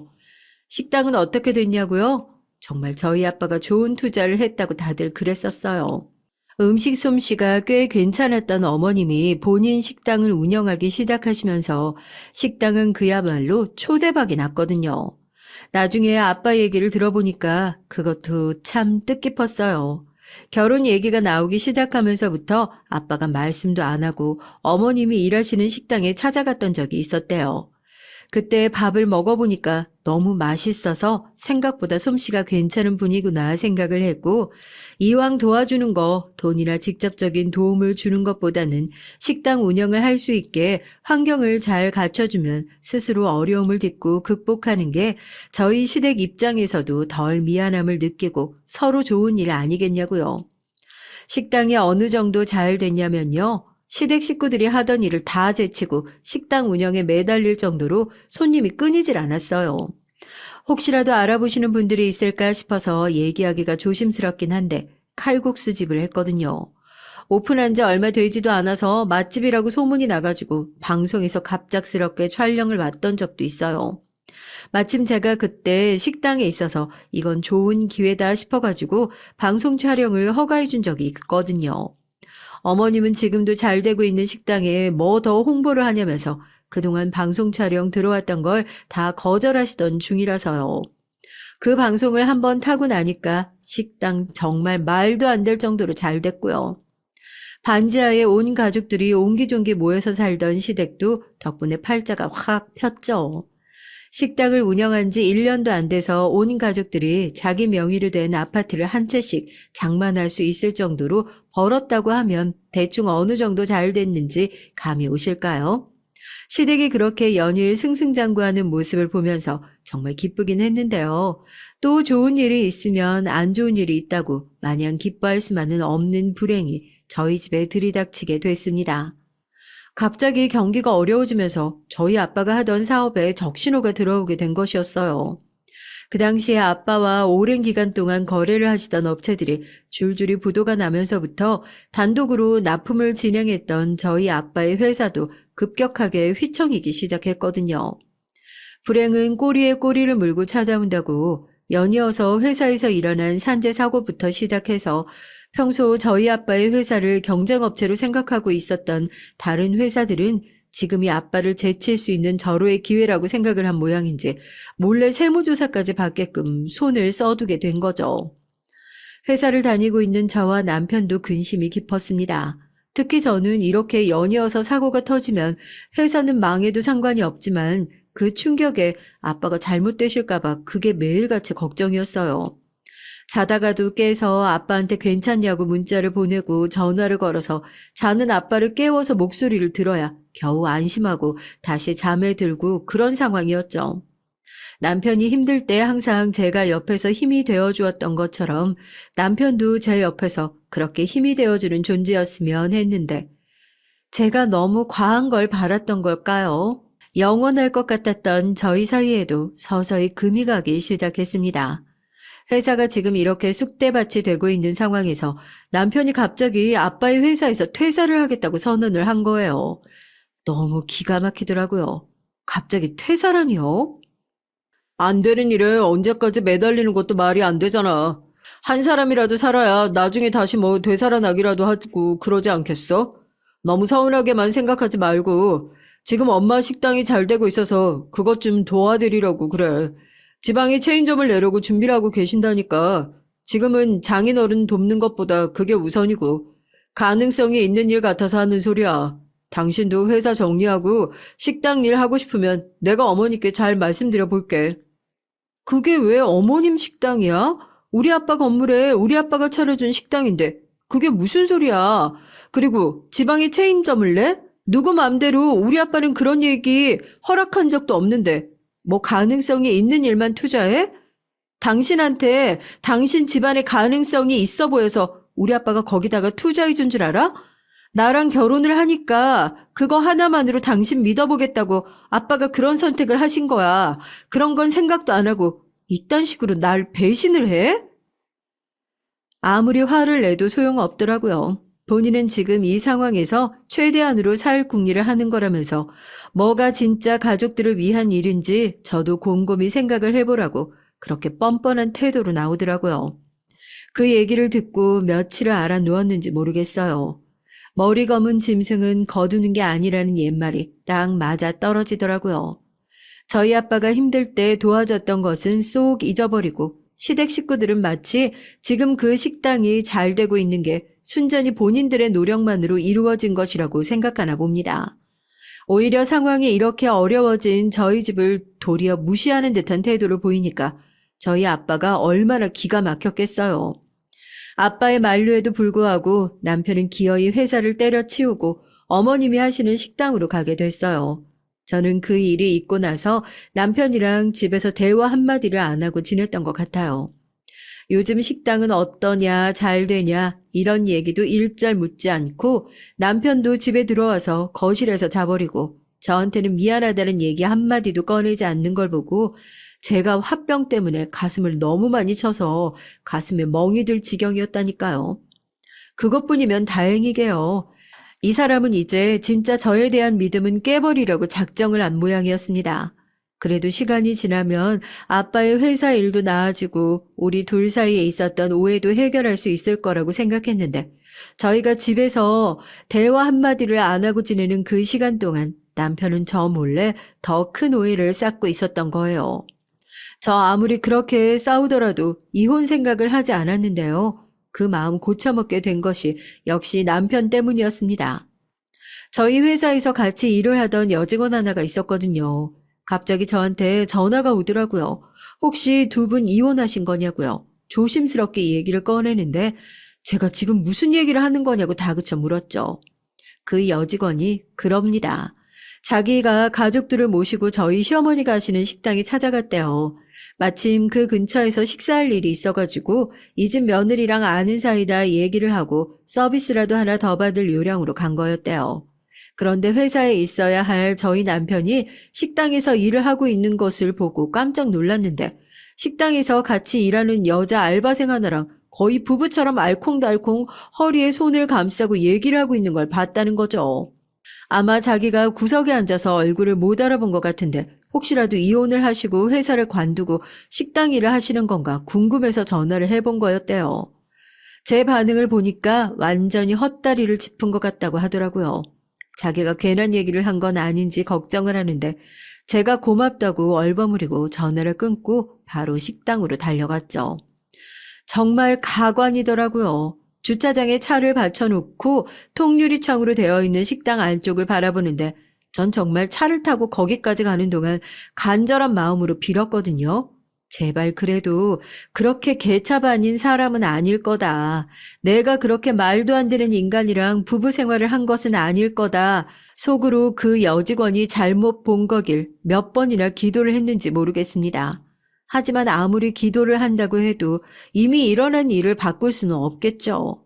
식당은 어떻게 됐냐고요? 정말 저희 아빠가 좋은 투자를 했다고 다들 그랬었어요. 음식 솜씨가 꽤 괜찮았던 어머님이 본인 식당을 운영하기 시작하시면서 식당은 그야말로 초대박이 났거든요. 나중에 아빠 얘기를 들어보니까 그것도 참 뜻깊었어요. 결혼 얘기가 나오기 시작하면서부터 아빠가 말씀도 안 하고 어머님이 일하시는 식당에 찾아갔던 적이 있었대요. 그때 밥을 먹어보니까 너무 맛있어서 생각보다 솜씨가 괜찮은 분이구나 생각을 했고, 이왕 도와주는 거 돈이나 직접적인 도움을 주는 것보다는 식당 운영을 할 수 있게 환경을 잘 갖춰주면 스스로 어려움을 딛고 극복하는 게 저희 시댁 입장에서도 덜 미안함을 느끼고 서로 좋은 일 아니겠냐고요. 식당이 어느 정도 잘 됐냐면요. 시댁 식구들이 하던 일을 다 제치고 식당 운영에 매달릴 정도로 손님이 끊이질 않았어요. 혹시라도 알아보시는 분들이 있을까 싶어서 얘기하기가 조심스럽긴 한데 칼국수 집을 했거든요. 오픈한 지 얼마 되지도 않아서 맛집이라고 소문이 나가지고 방송에서 갑작스럽게 촬영을 맡던 적도 있어요. 마침 제가 그때 식당에 있어서 이건 좋은 기회다 싶어가지고 방송 촬영을 허가해 준 적이 있거든요. 어머님은 지금도 잘 되고 있는 식당에 뭐 더 홍보를 하냐면서 그동안 방송 촬영 들어왔던 걸 다 거절하시던 중이라서요. 그 방송을 한번 타고 나니까 식당 정말 말도 안 될 정도로 잘 됐고요. 반지하에 온 가족들이 옹기종기 모여서 살던 시댁도 덕분에 팔자가 확 폈죠. 식당을 운영한 지 1년도 안 돼서 온 가족들이 자기 명의로 된 아파트를 한 채씩 장만할 수 있을 정도로 벌었다고 하면 대충 어느 정도 잘 됐는지 감이 오실까요? 시댁이 그렇게 연일 승승장구하는 모습을 보면서 정말 기쁘긴 했는데요. 또 좋은 일이 있으면 안 좋은 일이 있다고 마냥 기뻐할 수만은 없는 불행이 저희 집에 들이닥치게 됐습니다. 갑자기 경기가 어려워지면서 저희 아빠가 하던 사업에 적신호가 들어오게 된 것이었어요. 그 당시에 아빠와 오랜 기간 동안 거래를 하시던 업체들이 줄줄이 부도가 나면서부터 단독으로 납품을 진행했던 저희 아빠의 회사도 급격하게 휘청이기 시작했거든요. 불행은 꼬리에 꼬리를 물고 찾아온다고 연이어서 회사에서 일어난 산재 사고부터 시작해서 평소 저희 아빠의 회사를 경쟁업체로 생각하고 있었던 다른 회사들은 지금이 아빠를 제칠 수 있는 절호의 기회라고 생각을 한 모양인지 몰래 세무조사까지 받게끔 손을 써두게 된 거죠. 회사를 다니고 있는 저와 남편도 근심이 깊었습니다. 특히 저는 이렇게 연이어서 사고가 터지면 회사는 망해도 상관이 없지만 그 충격에 아빠가 잘못되실까봐 그게 매일같이 걱정이었어요. 자다가도 깨서 아빠한테 괜찮냐고 문자를 보내고 전화를 걸어서 자는 아빠를 깨워서 목소리를 들어야 겨우 안심하고 다시 잠에 들고 그런 상황이었죠. 남편이 힘들 때 항상 제가 옆에서 힘이 되어주었던 것처럼 남편도 제 옆에서 그렇게 힘이 되어주는 존재였으면 했는데 제가 너무 과한 걸 바랐던 걸까요? 영원할 것 같았던 저희 사이에도 서서히 금이 가기 시작했습니다. 회사가 지금 이렇게 쑥대밭이 되고 있는 상황에서 남편이 갑자기 아빠의 회사에서 퇴사를 하겠다고 선언을 한 거예요. 너무 기가 막히더라고요. 갑자기 퇴사라니요? 안 되는 일에 언제까지 매달리는 것도 말이 안 되잖아. 한 사람이라도 살아야 나중에 다시 뭐 되살아나기라도 하고 그러지 않겠어? 너무 서운하게만 생각하지 말고 지금 엄마 식당이 잘 되고 있어서 그것 좀 도와드리려고 그래. 지방에 체인점을 내려고 준비를 하고 계신다니까 지금은 장인어른 돕는 것보다 그게 우선이고 가능성이 있는 일 같아서 하는 소리야. 당신도 회사 정리하고 식당 일 하고 싶으면 내가 어머니께 잘 말씀드려 볼게. 그게 왜 어머님 식당이야? 우리 아빠 건물에 우리 아빠가 차려준 식당인데 그게 무슨 소리야? 그리고 지방에 체인점을 내? 누구 맘대로 우리 아빠는 그런 얘기 허락한 적도 없는데 뭐 가능성이 있는 일만 투자해? 당신한테 당신 집안에 가능성이 있어 보여서 우리 아빠가 거기다가 투자해 준 줄 알아? 나랑 결혼을 하니까 그거 하나만으로 당신 믿어보겠다고 아빠가 그런 선택을 하신 거야. 그런 건 생각도 안 하고 이딴 식으로 날 배신을 해? 아무리 화를 내도 소용없더라고요. 본인은 지금 이 상황에서 최대한으로 살 궁리를 하는 거라면서 뭐가 진짜 가족들을 위한 일인지 저도 곰곰이 생각을 해보라고 그렇게 뻔뻔한 태도로 나오더라고요. 그 얘기를 듣고 며칠을 알아 누웠는지 모르겠어요. 머리 검은 짐승은 거두는 게 아니라는 옛말이 딱 맞아 떨어지더라고요. 저희 아빠가 힘들 때 도와줬던 것은 쏙 잊어버리고 시댁 식구들은 마치 지금 그 식당이 잘 되고 있는 게 순전히 본인들의 노력만으로 이루어진 것이라고 생각하나 봅니다. 오히려 상황이 이렇게 어려워진 저희 집을 도리어 무시하는 듯한 태도를 보이니까 저희 아빠가 얼마나 기가 막혔겠어요. 아빠의 만류에도 불구하고 남편은 기어이 회사를 때려치우고 어머님이 하시는 식당으로 가게 됐어요. 저는 그 일이 있고 나서 남편이랑 집에서 대화 한마디를 안 하고 지냈던 것 같아요. 요즘 식당은 어떠냐, 잘 되냐, 이런 얘기도 일절 묻지 않고 남편도 집에 들어와서 거실에서 자버리고 저한테는 미안하다는 얘기 한마디도 꺼내지 않는 걸 보고 제가 화병 때문에 가슴을 너무 많이 쳐서 가슴에 멍이 들 지경이었다니까요. 그것뿐이면 다행이게요. 이 사람은 이제 진짜 저에 대한 믿음은 깨버리려고 작정을 한 모양이었습니다. 그래도 시간이 지나면 아빠의 회사 일도 나아지고 우리 둘 사이에 있었던 오해도 해결할 수 있을 거라고 생각했는데 저희가 집에서 대화 한마디를 안 하고 지내는 그 시간 동안 남편은 저 몰래 더 큰 오해를 쌓고 있었던 거예요. 저 아무리 그렇게 싸우더라도 이혼 생각을 하지 않았는데요. 그 마음 고쳐먹게 된 것이 역시 남편 때문이었습니다. 저희 회사에서 같이 일을 하던 여직원 하나가 있었거든요. 갑자기 저한테 전화가 오더라고요. 혹시 두 분 이혼하신 거냐고요. 조심스럽게 얘기를 꺼내는데 제가 지금 무슨 얘기를 하는 거냐고 다그쳐 물었죠. 그 여직원이 그럽니다. 자기가 가족들을 모시고 저희 시어머니가 하시는 식당에 찾아갔대요. 마침 그 근처에서 식사할 일이 있어가지고 이 집 며느리랑 아는 사이다 얘기를 하고 서비스라도 하나 더 받을 요량으로 간 거였대요. 그런데 회사에 있어야 할 저희 남편이 식당에서 일을 하고 있는 것을 보고 깜짝 놀랐는데 식당에서 같이 일하는 여자 알바생 하나랑 거의 부부처럼 알콩달콩 허리에 손을 감싸고 얘기를 하고 있는 걸 봤다는 거죠. 아마 자기가 구석에 앉아서 얼굴을 못 알아본 것 같은데 혹시라도 이혼을 하시고 회사를 관두고 식당 일을 하시는 건가 궁금해서 전화를 해본 거였대요. 제 반응을 보니까 완전히 헛다리를 짚은 것 같다고 하더라고요. 자기가 괜한 얘기를 한 건 아닌지 걱정을 하는데 제가 고맙다고 얼버무리고 전화를 끊고 바로 식당으로 달려갔죠. 정말 가관이더라고요. 주차장에 차를 받쳐놓고 통유리창으로 되어 있는 식당 안쪽을 바라보는데 전 정말 차를 타고 거기까지 가는 동안 간절한 마음으로 빌었거든요. 제발 그래도 그렇게 개차반인 사람은 아닐 거다. 내가 그렇게 말도 안 되는 인간이랑 부부 생활을 한 것은 아닐 거다. 속으로 그 여직원이 잘못 본 거길 몇 번이나 기도를 했는지 모르겠습니다. 하지만 아무리 기도를 한다고 해도 이미 일어난 일을 바꿀 수는 없겠죠.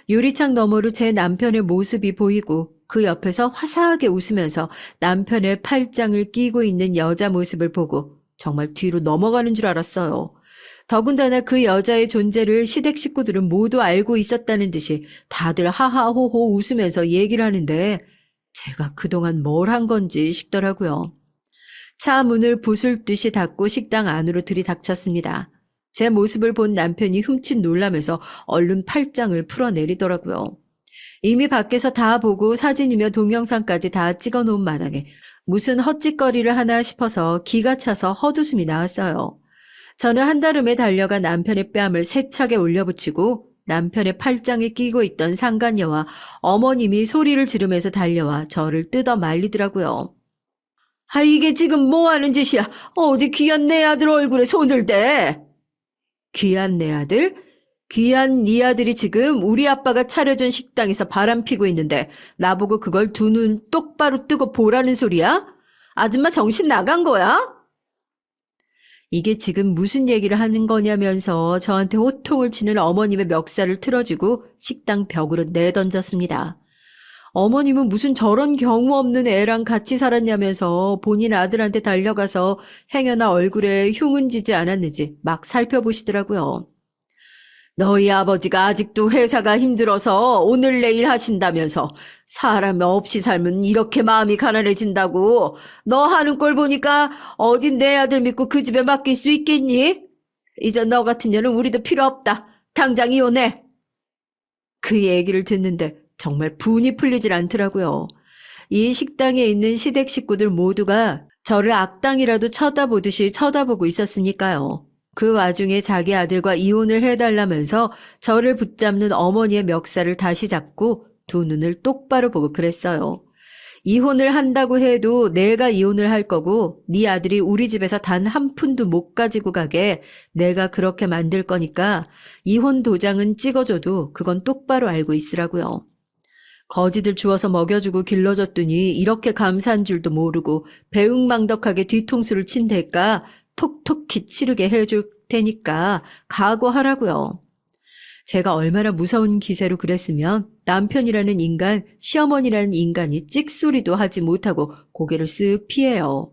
유리창 너머로 제 남편의 모습이 보이고 그 옆에서 화사하게 웃으면서 남편의 팔짱을 끼고 있는 여자 모습을 보고 정말 뒤로 넘어가는 줄 알았어요. 더군다나 그 여자의 존재를 시댁 식구들은 모두 알고 있었다는 듯이 다들 하하호호 웃으면서 얘기를 하는데 제가 그동안 뭘 한 건지 싶더라고요. 차 문을 부술듯이 닫고 식당 안으로 들이닥쳤습니다. 제 모습을 본 남편이 흠칫 놀라면서 얼른 팔짱을 풀어내리더라고요. 이미 밖에서 다 보고 사진이며 동영상까지 다 찍어놓은 마당에 무슨 헛짓거리를 하나 싶어서 기가 차서 헛웃음이 나왔어요. 저는 한달음에 달려가 남편의 뺨을 세차게 올려붙이고 남편의 팔짱에 끼고 있던 상간녀와 어머님이 소리를 지르면서 달려와 저를 뜯어 말리더라고요. 아, 이게 지금 뭐 하는 짓이야? 어디 귀한 내 아들 얼굴에 손을 대? 귀한 내 아들? 귀한 네 아들이 지금 우리 아빠가 차려준 식당에서 바람 피고 있는데 나보고 그걸 두 눈 똑바로 뜨고 보라는 소리야? 아줌마 정신 나간 거야? 이게 지금 무슨 얘기를 하는 거냐면서 저한테 호통을 치는 어머님의 멱살을 틀어주고 식당 벽으로 내던졌습니다. 어머님은 무슨 저런 경우 없는 애랑 같이 살았냐면서 본인 아들한테 달려가서 행여나 얼굴에 흉은 지지 않았는지 막 살펴보시더라고요. 너희 아버지가 아직도 회사가 힘들어서 오늘 내일 하신다면서 사람 없이 살면 이렇게 마음이 가난해진다고. 너 하는 꼴 보니까 어딘 내 아들 믿고 그 집에 맡길 수 있겠니? 이제 너 같은 년은 우리도 필요 없다. 당장 이혼해. 그 얘기를 듣는데 정말 분이 풀리질 않더라고요. 이 식당에 있는 시댁 식구들 모두가 저를 악당이라도 쳐다보듯이 쳐다보고 있었으니까요. 그 와중에 자기 아들과 이혼을 해달라면서 저를 붙잡는 어머니의 멱살을 다시 잡고 두 눈을 똑바로 보고 그랬어요. 이혼을 한다고 해도 내가 이혼을 할 거고 네 아들이 우리 집에서 단 한 푼도 못 가지고 가게 내가 그렇게 만들 거니까 이혼 도장은 찍어줘도 그건 똑바로 알고 있으라고요. 거지들 주워서 먹여주고 길러줬더니 이렇게 감사한 줄도 모르고 배응망덕하게 뒤통수를 친 대가 톡톡히 치르게 해줄 테니까 각오하라고요. 제가 얼마나 무서운 기세로 그랬으면 남편이라는 인간, 시어머니라는 인간이 찍소리도 하지 못하고 고개를 쓱 피해요.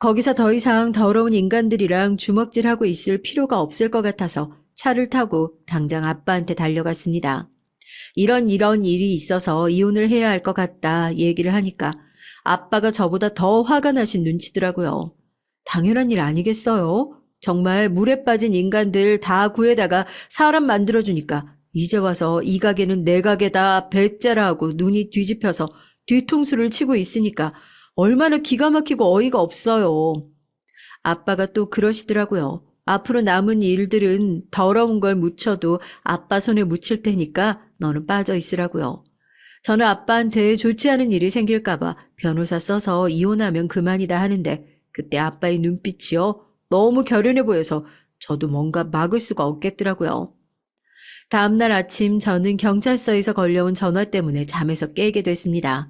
거기서 더 이상 더러운 인간들이랑 주먹질하고 있을 필요가 없을 것 같아서 차를 타고 당장 아빠한테 달려갔습니다. 이런 일이 있어서 이혼을 해야 할 것 같다 얘기를 하니까 아빠가 저보다 더 화가 나신 눈치더라고요. 당연한 일 아니겠어요? 정말 물에 빠진 인간들 다 구해다가 사람 만들어주니까 이제 와서 이 가게는 내 가게다 배째라 하고 눈이 뒤집혀서 뒤통수를 치고 있으니까 얼마나 기가 막히고 어이가 없어요. 아빠가 또 그러시더라고요. 앞으로 남은 일들은 더러운 걸 묻혀도 아빠 손에 묻힐 테니까 너는 빠져 있으라고요. 저는 아빠한테 좋지 않은 일이 생길까봐 변호사 써서 이혼하면 그만이다 하는데 그때 아빠의 눈빛이요. 너무 결연해 보여서 저도 뭔가 막을 수가 없겠더라고요. 다음날 아침 저는 경찰서에서 걸려온 전화 때문에 잠에서 깨게 됐습니다.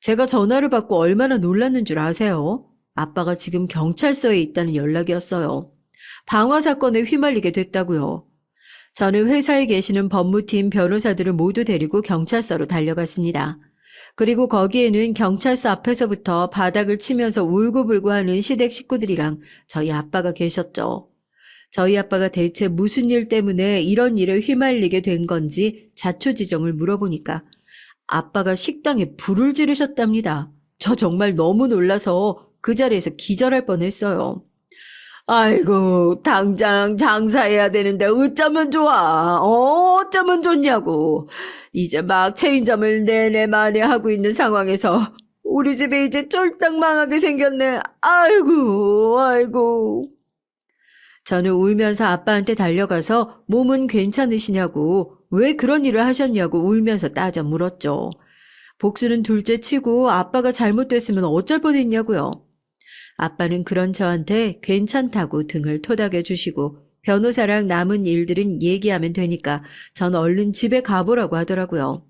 제가 전화를 받고 얼마나 놀랐는 줄 아세요? 아빠가 지금 경찰서에 있다는 연락이었어요. 방화 사건에 휘말리게 됐다고요. 저는 회사에 계시는 법무팀 변호사들을 모두 데리고 경찰서로 달려갔습니다. 그리고 거기에는 경찰서 앞에서부터 바닥을 치면서 울고불고 하는 시댁 식구들이랑 저희 아빠가 계셨죠. 저희 아빠가 대체 무슨 일 때문에 이런 일에 휘말리게 된 건지 자초지종을 물어보니까 아빠가 식당에 불을 지르셨답니다. 저 정말 너무 놀라서 그 자리에서 기절할 뻔했어요. 아이고, 당장 장사해야 되는데 어쩌면 좋아? 어쩌면 좋냐고. 이제 막 체인점을 내내 만에 하고 있는 상황에서 우리 집에 이제 쫄딱 망하게 생겼네. 아이고, 아이고. 저는 울면서 아빠한테 달려가서 몸은 괜찮으시냐고, 왜 그런 일을 하셨냐고 울면서 따져 물었죠. 복수는 둘째 치고 아빠가 잘못됐으면 어쩔 뻔했냐고요. 아빠는 그런 저한테 괜찮다고 등을 토닥여 주시고 변호사랑 남은 일들은 얘기하면 되니까 전 얼른 집에 가보라고 하더라고요.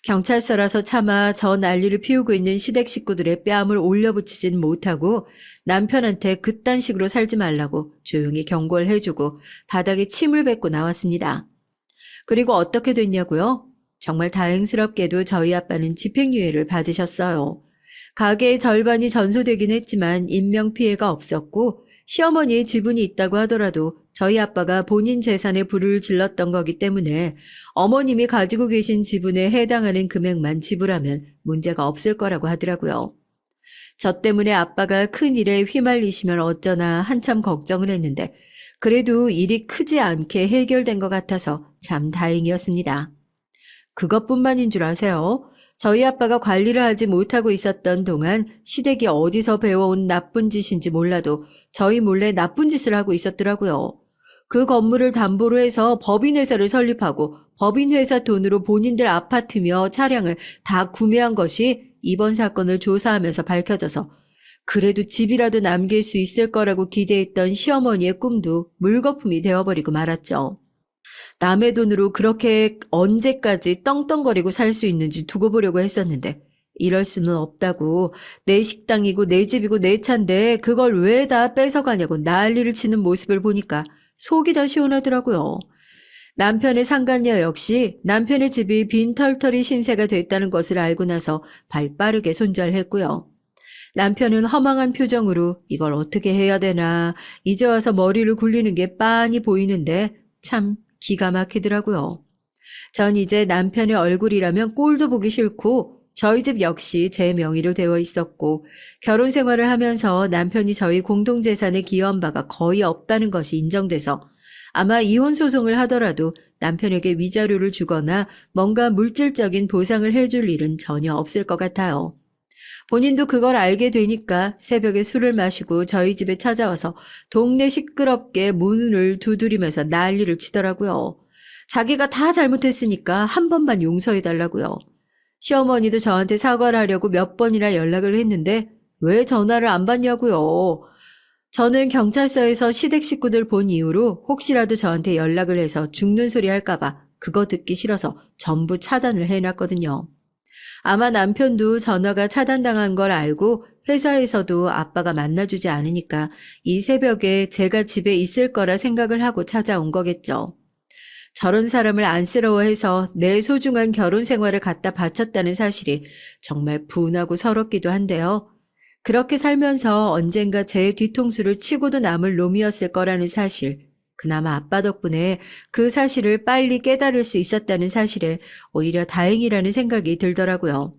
경찰서라서 차마 저 난리를 피우고 있는 시댁 식구들의 뺨을 올려붙이진 못하고 남편한테 그딴 식으로 살지 말라고 조용히 경고를 해주고 바닥에 침을 뱉고 나왔습니다. 그리고 어떻게 됐냐고요? 정말 다행스럽게도 저희 아빠는 집행유예를 받으셨어요. 가게의 절반이 전소되긴 했지만 인명피해가 없었고 시어머니의 지분이 있다고 하더라도 저희 아빠가 본인 재산에 불을 질렀던 거기 때문에 어머님이 가지고 계신 지분에 해당하는 금액만 지불하면 문제가 없을 거라고 하더라고요. 저 때문에 아빠가 큰 일에 휘말리시면 어쩌나 한참 걱정을 했는데 그래도 일이 크지 않게 해결된 것 같아서 참 다행이었습니다. 그것뿐만인 줄 아세요? 저희 아빠가 관리를 하지 못하고 있었던 동안 시댁이 어디서 배워온 나쁜 짓인지 몰라도 저희 몰래 나쁜 짓을 하고 있었더라고요. 그 건물을 담보로 해서 법인회사를 설립하고 법인회사 돈으로 본인들 아파트며 차량을 다 구매한 것이 이번 사건을 조사하면서 밝혀져서 그래도 집이라도 남길 수 있을 거라고 기대했던 시어머니의 꿈도 물거품이 되어버리고 말았죠. 남의 돈으로 그렇게 언제까지 떵떵거리고 살 수 있는지 두고 보려고 했었는데 이럴 수는 없다고 내 식당이고 내 집이고 내 차인데 그걸 왜 다 뺏어가냐고 난리를 치는 모습을 보니까 속이 더 시원하더라고요. 남편의 상간녀 역시 남편의 집이 빈털터리 신세가 됐다는 것을 알고 나서 발 빠르게 손절했고요. 남편은 허망한 표정으로 이걸 어떻게 해야 되나 이제 와서 머리를 굴리는 게 빤히 보이는데 참 기가 막히더라고요. 전 이제 남편의 얼굴이라면 꼴도 보기 싫고 저희 집 역시 제 명의로 되어 있었고 결혼 생활을 하면서 남편이 저희 공동재산에 기여한 바가 거의 없다는 것이 인정돼서 아마 이혼 소송을 하더라도 남편에게 위자료를 주거나 뭔가 물질적인 보상을 해줄 일은 전혀 없을 것 같아요. 본인도 그걸 알게 되니까 새벽에 술을 마시고 저희 집에 찾아와서 동네 시끄럽게 문을 두드리면서 난리를 치더라고요. 자기가 다 잘못했으니까 한 번만 용서해달라고요. 시어머니도 저한테 사과를 하려고 몇 번이나 연락을 했는데 왜 전화를 안 받냐고요. 저는 경찰서에서 시댁 식구들 본 이후로 혹시라도 저한테 연락을 해서 죽는 소리 할까봐 그거 듣기 싫어서 전부 차단을 해놨거든요. 아마 남편도 전화가 차단당한 걸 알고 회사에서도 아빠가 만나주지 않으니까 이 새벽에 제가 집에 있을 거라 생각을 하고 찾아온 거겠죠. 저런 사람을 안쓰러워해서 내 소중한 결혼 생활을 갖다 바쳤다는 사실이 정말 분하고 서럽기도 한데요. 그렇게 살면서 언젠가 제 뒤통수를 치고도 남을 놈이었을 거라는 사실, 그나마 아빠 덕분에 그 사실을 빨리 깨달을 수 있었다는 사실에 오히려 다행이라는 생각이 들더라고요.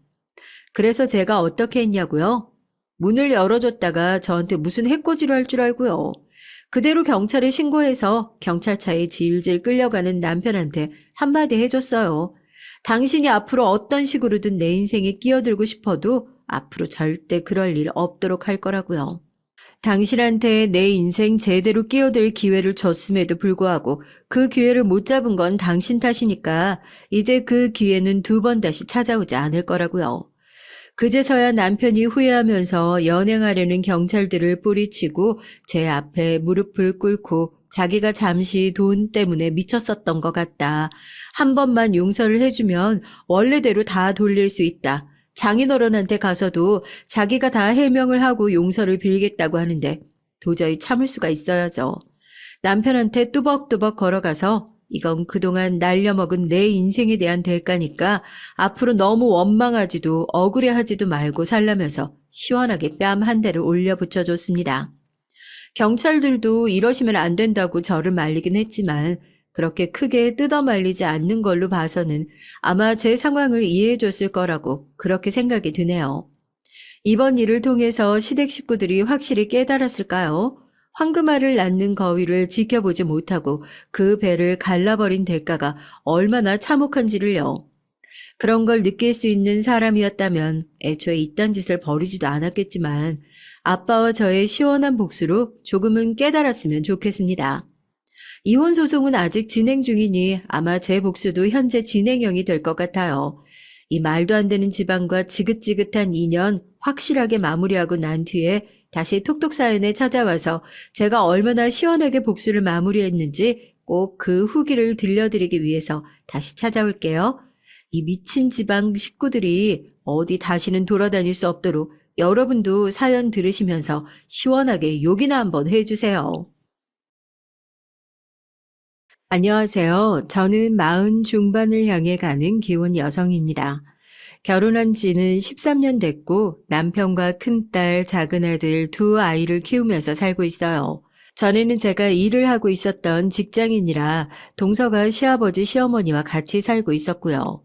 그래서 제가 어떻게 했냐고요? 문을 열어줬다가 저한테 무슨 해코지를 할 줄 알고요. 그대로 경찰에 신고해서 경찰차에 질질 끌려가는 남편한테 한마디 해줬어요. 당신이 앞으로 어떤 식으로든 내 인생에 끼어들고 싶어도 앞으로 절대 그럴 일 없도록 할 거라고요. 당신한테 내 인생 제대로 끼어들 기회를 줬음에도 불구하고 그 기회를 못 잡은 건 당신 탓이니까 이제 그 기회는 두 번 다시 찾아오지 않을 거라고요. 그제서야 남편이 후회하면서 연행하려는 경찰들을 뿌리치고 제 앞에 무릎을 꿇고 자기가 잠시 돈 때문에 미쳤었던 것 같다. 한 번만 용서를 해주면 원래대로 다 돌릴 수 있다. 장인어른한테 가서도 자기가 다 해명을 하고 용서를 빌겠다고 하는데 도저히 참을 수가 있어야죠. 남편한테 뚜벅뚜벅 걸어가서 이건 그동안 날려먹은 내 인생에 대한 대가니까 앞으로 너무 원망하지도 억울해하지도 말고 살라면서 시원하게 뺨 한 대를 올려 붙여줬습니다. 경찰들도 이러시면 안 된다고 저를 말리긴 했지만 그렇게 크게 뜯어말리지 않는 걸로 봐서는 아마 제 상황을 이해해줬을 거라고 그렇게 생각이 드네요. 이번 일을 통해서 시댁 식구들이 확실히 깨달았을까요? 황금알을 낳는 거위를 지켜보지 못하고 그 배를 갈라버린 대가가 얼마나 참혹한지를요. 그런 걸 느낄 수 있는 사람이었다면 애초에 이딴 짓을 벌이지도 않았겠지만 아빠와 저의 시원한 복수로 조금은 깨달았으면 좋겠습니다. 이혼 소송은 아직 진행 중이니 아마 제 복수도 현재 진행형이 될 것 같아요. 이 말도 안 되는 집안과 지긋지긋한 인연 확실하게 마무리하고 난 뒤에 다시 톡톡 사연에 찾아와서 제가 얼마나 시원하게 복수를 마무리했는지 꼭 그 후기를 들려드리기 위해서 다시 찾아올게요. 이 미친 지방 식구들이 어디 다시는 돌아다닐 수 없도록 여러분도 사연 들으시면서 시원하게 욕이나 한번 해주세요. 안녕하세요. 저는 40 중반을 향해 가는 기혼 여성입니다. 결혼한 지는 13년 됐고 남편과 큰딸, 작은아들 두 아이를 키우면서 살고 있어요. 전에는 제가 일을 하고 있었던 직장인이라 동서가 시아버지, 시어머니와 같이 살고 있었고요.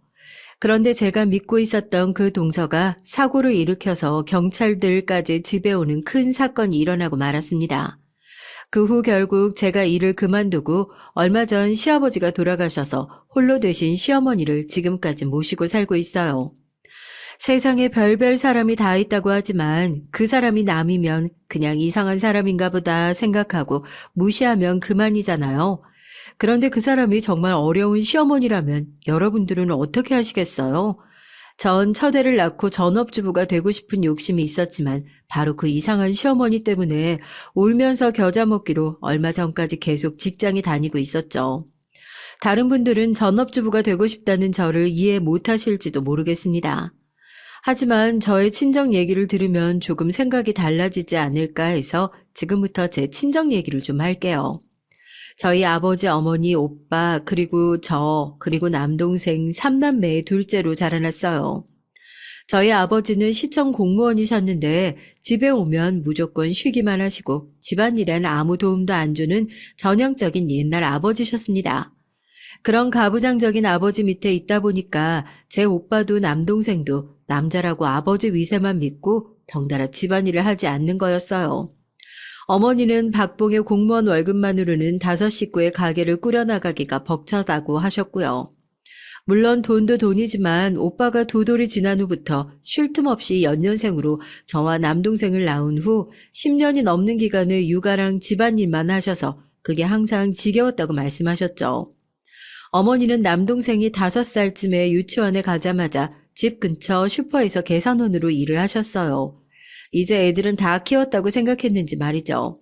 그런데 제가 믿고 있었던 그 동서가 사고를 일으켜서 경찰들까지 집에 오는 큰 사건이 일어나고 말았습니다. 그 후 결국 제가 일을 그만두고 얼마 전 시아버지가 돌아가셔서 홀로 되신 시어머니를 지금까지 모시고 살고 있어요. 세상에 별별 사람이 다 있다고 하지만 그 사람이 남이면 그냥 이상한 사람인가 보다 생각하고 무시하면 그만이잖아요. 그런데 그 사람이 정말 어려운 시어머니라면 여러분들은 어떻게 하시겠어요? 전 첫애를 낳고 전업주부가 되고 싶은 욕심이 있었지만 바로 그 이상한 시어머니 때문에 울면서 겨자 먹기로 얼마 전까지 계속 직장에 다니고 있었죠. 다른 분들은 전업주부가 되고 싶다는 저를 이해 못하실지도 모르겠습니다. 하지만 저의 친정 얘기를 들으면 조금 생각이 달라지지 않을까 해서 지금부터 제 친정 얘기를 좀 할게요. 저희 아버지, 어머니, 오빠, 그리고 저, 그리고 남동생 3남매의 둘째로 자라났어요. 저희 아버지는 시청 공무원이셨는데 집에 오면 무조건 쉬기만 하시고 집안일엔 아무 도움도 안 주는 전형적인 옛날 아버지셨습니다. 그런 가부장적인 아버지 밑에 있다 보니까 제 오빠도 남동생도 남자라고 아버지 위세만 믿고 덩달아 집안일을 하지 않는 거였어요. 어머니는 박봉의 공무원 월급만으로는 5식구의 가게를 꾸려나가기가 벅차다고 하셨고요. 물론 돈도 돈이지만 오빠가 2돌이 지난 후부터 쉴 틈 없이 연년생으로 저와 남동생을 낳은 후 10년이 넘는 기간을 육아랑 집안일만 하셔서 그게 항상 지겨웠다고 말씀하셨죠. 어머니는 남동생이 5살쯤에 유치원에 가자마자 집 근처 슈퍼에서 계산원으로 일을 하셨어요. 이제 애들은 다 키웠다고 생각했는지 말이죠.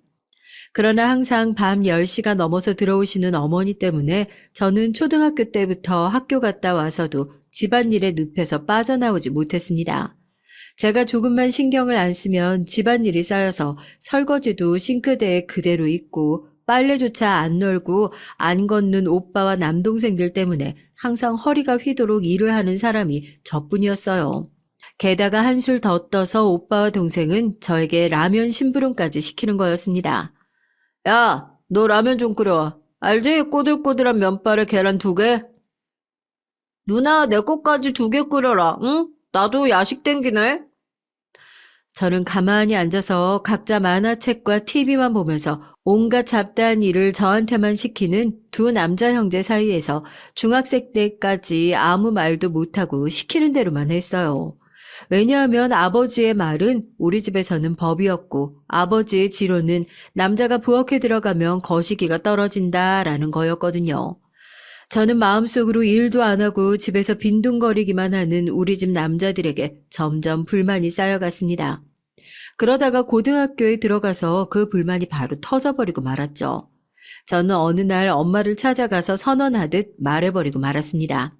그러나 항상 밤 10시가 넘어서 들어오시는 어머니 때문에 저는 초등학교 때부터 학교 갔다 와서도 집안일에 늪에서 빠져나오지 못했습니다. 제가 조금만 신경을 안 쓰면 집안일이 쌓여서 설거지도 싱크대에 그대로 있고 빨래조차 안 널고 안 걷는 오빠와 남동생들 때문에 항상 허리가 휘도록 일을 하는 사람이 저뿐이었어요. 게다가 한술 더 떠서 오빠와 동생은 저에게 라면 심부름까지 시키는 거였습니다. 야, 너 라면 좀 끓여. 알지? 꼬들꼬들한 면발에 계란 2개. 누나, 내 것까지 2개 끓여라. 응? 나도 야식 땡기네. 저는 가만히 앉아서 각자 만화책과 TV만 보면서 온갖 잡다한 일을 저한테만 시키는 2 남자 형제 사이에서 중학생 때까지 아무 말도 못하고 시키는 대로만 했어요. 왜냐하면 아버지의 말은 우리 집에서는 법이었고 아버지의 지론은 남자가 부엌에 들어가면 거시기가 떨어진다라는 거였거든요. 저는 마음속으로 일도 안 하고 집에서 빈둥거리기만 하는 우리 집 남자들에게 점점 불만이 쌓여갔습니다. 그러다가 고등학교에 들어가서 그 불만이 바로 터져버리고 말았죠. 저는 어느 날 엄마를 찾아가서 선언하듯 말해버리고 말았습니다.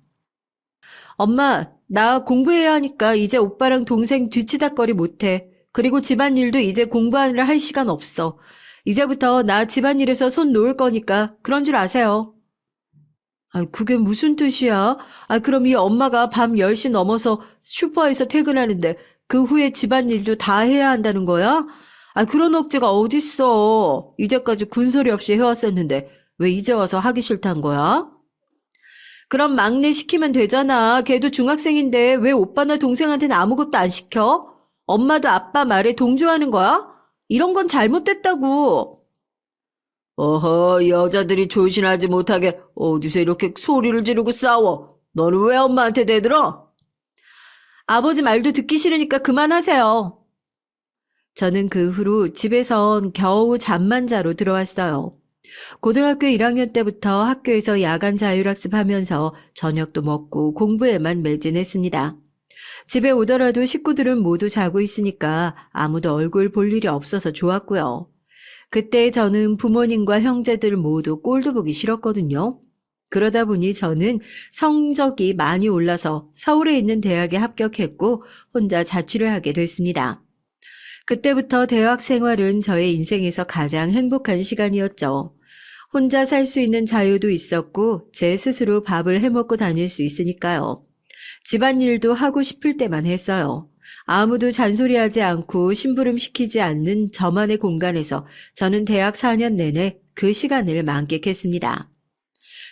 엄마, 나 공부해야 하니까 이제 오빠랑 동생 뒤치다꺼리 못해. 그리고 집안일도 이제 공부하느라 할 시간 없어. 이제부터 나 집안일에서 손 놓을 거니까 그런 줄 아세요. 그게 무슨 뜻이야? 그럼 이 엄마가 밤 10시 넘어서 슈퍼에서 퇴근하는데 그 후에 집안일도 다 해야 한다는 거야? 그런 억지가 어딨어. 이제까지 군소리 없이 해왔었는데 왜 이제 와서 하기 싫다는 거야? 그럼 막내 시키면 되잖아. 걔도 중학생인데 왜 오빠나 동생한테는 아무것도 안 시켜? 엄마도 아빠 말에 동조하는 거야? 이런 건 잘못됐다고. 어허, 여자들이 조신하지 못하게 어디서 이렇게 소리를 지르고 싸워. 너는 왜 엄마한테 대들어? 아버지 말도 듣기 싫으니까 그만하세요. 저는 그 후로 집에선 겨우 잠만 자러 들어왔어요. 고등학교 1학년 때부터 학교에서 야간 자율학습하면서 저녁도 먹고 공부에만 매진했습니다. 집에 오더라도 식구들은 모두 자고 있으니까 아무도 얼굴 볼 일이 없어서 좋았고요. 그때 저는 부모님과 형제들 모두 꼴도 보기 싫었거든요. 그러다 보니 저는 성적이 많이 올라서 서울에 있는 대학에 합격했고 혼자 자취를 하게 됐습니다. 그때부터 대학 생활은 저의 인생에서 가장 행복한 시간이었죠. 혼자 살 수 있는 자유도 있었고 제 스스로 밥을 해먹고 다닐 수 있으니까요. 집안일도 하고 싶을 때만 했어요. 아무도 잔소리하지 않고 심부름 시키지 않는 저만의 공간에서 저는 대학 4년 내내 그 시간을 만끽했습니다.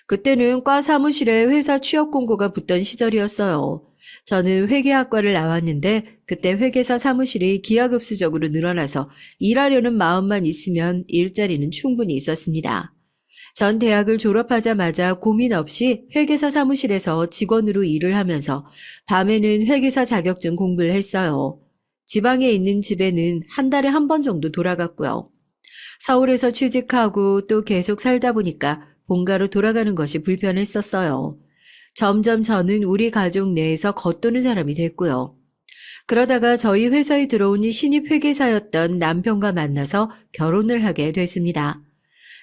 그때는 과 사무실에 회사 취업 공고가 붙던 시절이었어요. 저는 회계학과를 나왔는데 그때 회계사 사무실이 기하급수적으로 늘어나서 일하려는 마음만 있으면 일자리는 충분히 있었습니다. 전 대학을 졸업하자마자 고민 없이 회계사 사무실에서 직원으로 일을 하면서 밤에는 회계사 자격증 공부를 했어요. 지방에 있는 집에는 한 달에 1번 정도 돌아갔고요. 서울에서 취직하고 또 계속 살다 보니까 본가로 돌아가는 것이 불편했었어요. 점점 저는 우리 가족 내에서 겉도는 사람이 됐고요. 그러다가 저희 회사에 들어오니 신입 회계사였던 남편과 만나서 결혼을 하게 됐습니다.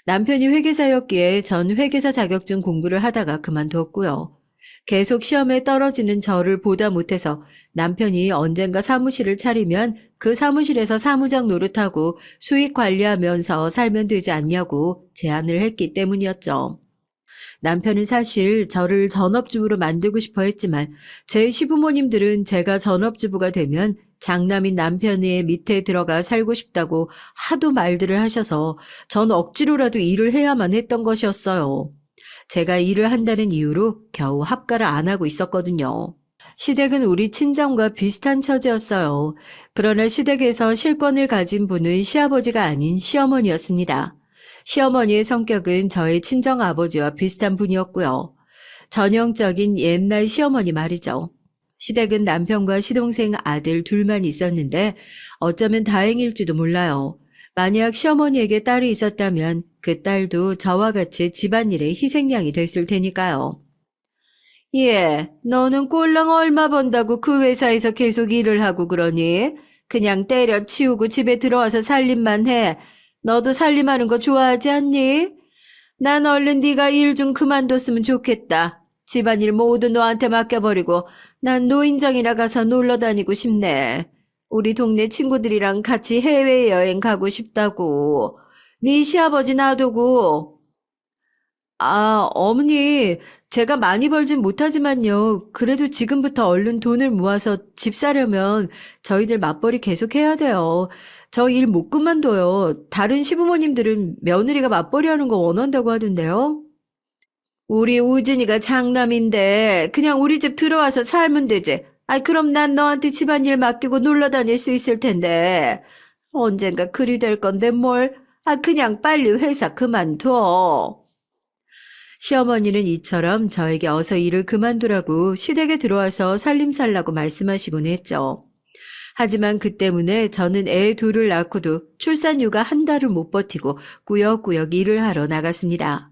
남편이 회계사였기에 전 회계사 자격증 공부를 하다가 그만뒀고요. 계속 시험에 떨어지는 저를 보다 못해서 남편이 언젠가 사무실을 차리면 그 사무실에서 사무장 노릇하고 수익 관리하면서 살면 되지 않냐고 제안을 했기 때문이었죠. 남편은 사실 저를 전업주부로 만들고 싶어 했지만 제 시부모님들은 제가 전업주부가 되면 장남인 남편의 밑에 들어가 살고 싶다고 하도 말들을 하셔서 전 억지로라도 일을 해야만 했던 것이었어요. 제가 일을 한다는 이유로 겨우 합가를 안 하고 있었거든요. 시댁은 우리 친정과 비슷한 처지였어요. 그러나 시댁에서 실권을 가진 분은 시아버지가 아닌 시어머니였습니다. 시어머니의 성격은 저의 친정 아버지와 비슷한 분이었고요. 전형적인 옛날 시어머니 말이죠. 시댁은 남편과 시동생 아들 둘만 있었는데 어쩌면 다행일지도 몰라요. 만약 시어머니에게 딸이 있었다면 그 딸도 저와 같이 집안일의 희생양이 됐을 테니까요. 예, 너는 꼴랑 얼마 번다고 그 회사에서 계속 일을 하고 그러니? 그냥 때려치우고 집에 들어와서 살림만 해. 너도 살림하는 거 좋아하지 않니? 난 얼른 네가 일 좀 그만뒀으면 좋겠다. 집안일 모두 너한테 맡겨버리고 난 노인정이나 가서 놀러 다니고 싶네. 우리 동네 친구들이랑 같이 해외여행 가고 싶다고. 네 시아버지 놔두고. 아, 어머니, 제가 많이 벌진 못하지만요. 그래도 지금부터 얼른 돈을 모아서 집 사려면 저희들 맞벌이 계속 해야 돼요. 저 일 못 그만둬요. 다른 시부모님들은 며느리가 맞벌이 하는 거 원한다고 하던데요. 우리 우진이가 장남인데 그냥 우리 집 들어와서 살면 되지. 아이, 그럼 난 너한테 집안일 맡기고 놀러 다닐 수 있을 텐데. 언젠가 그리 될 건데 뭘. 아, 그냥 빨리 회사 그만둬. 시어머니는 이처럼 저에게 어서 일을 그만두라고 시댁에 들어와서 살림살라고 말씀하시곤 했죠. 하지만 그 때문에 저는 애 둘을 낳고도 출산휴가 한 달을 못 버티고 꾸역꾸역 일을 하러 나갔습니다.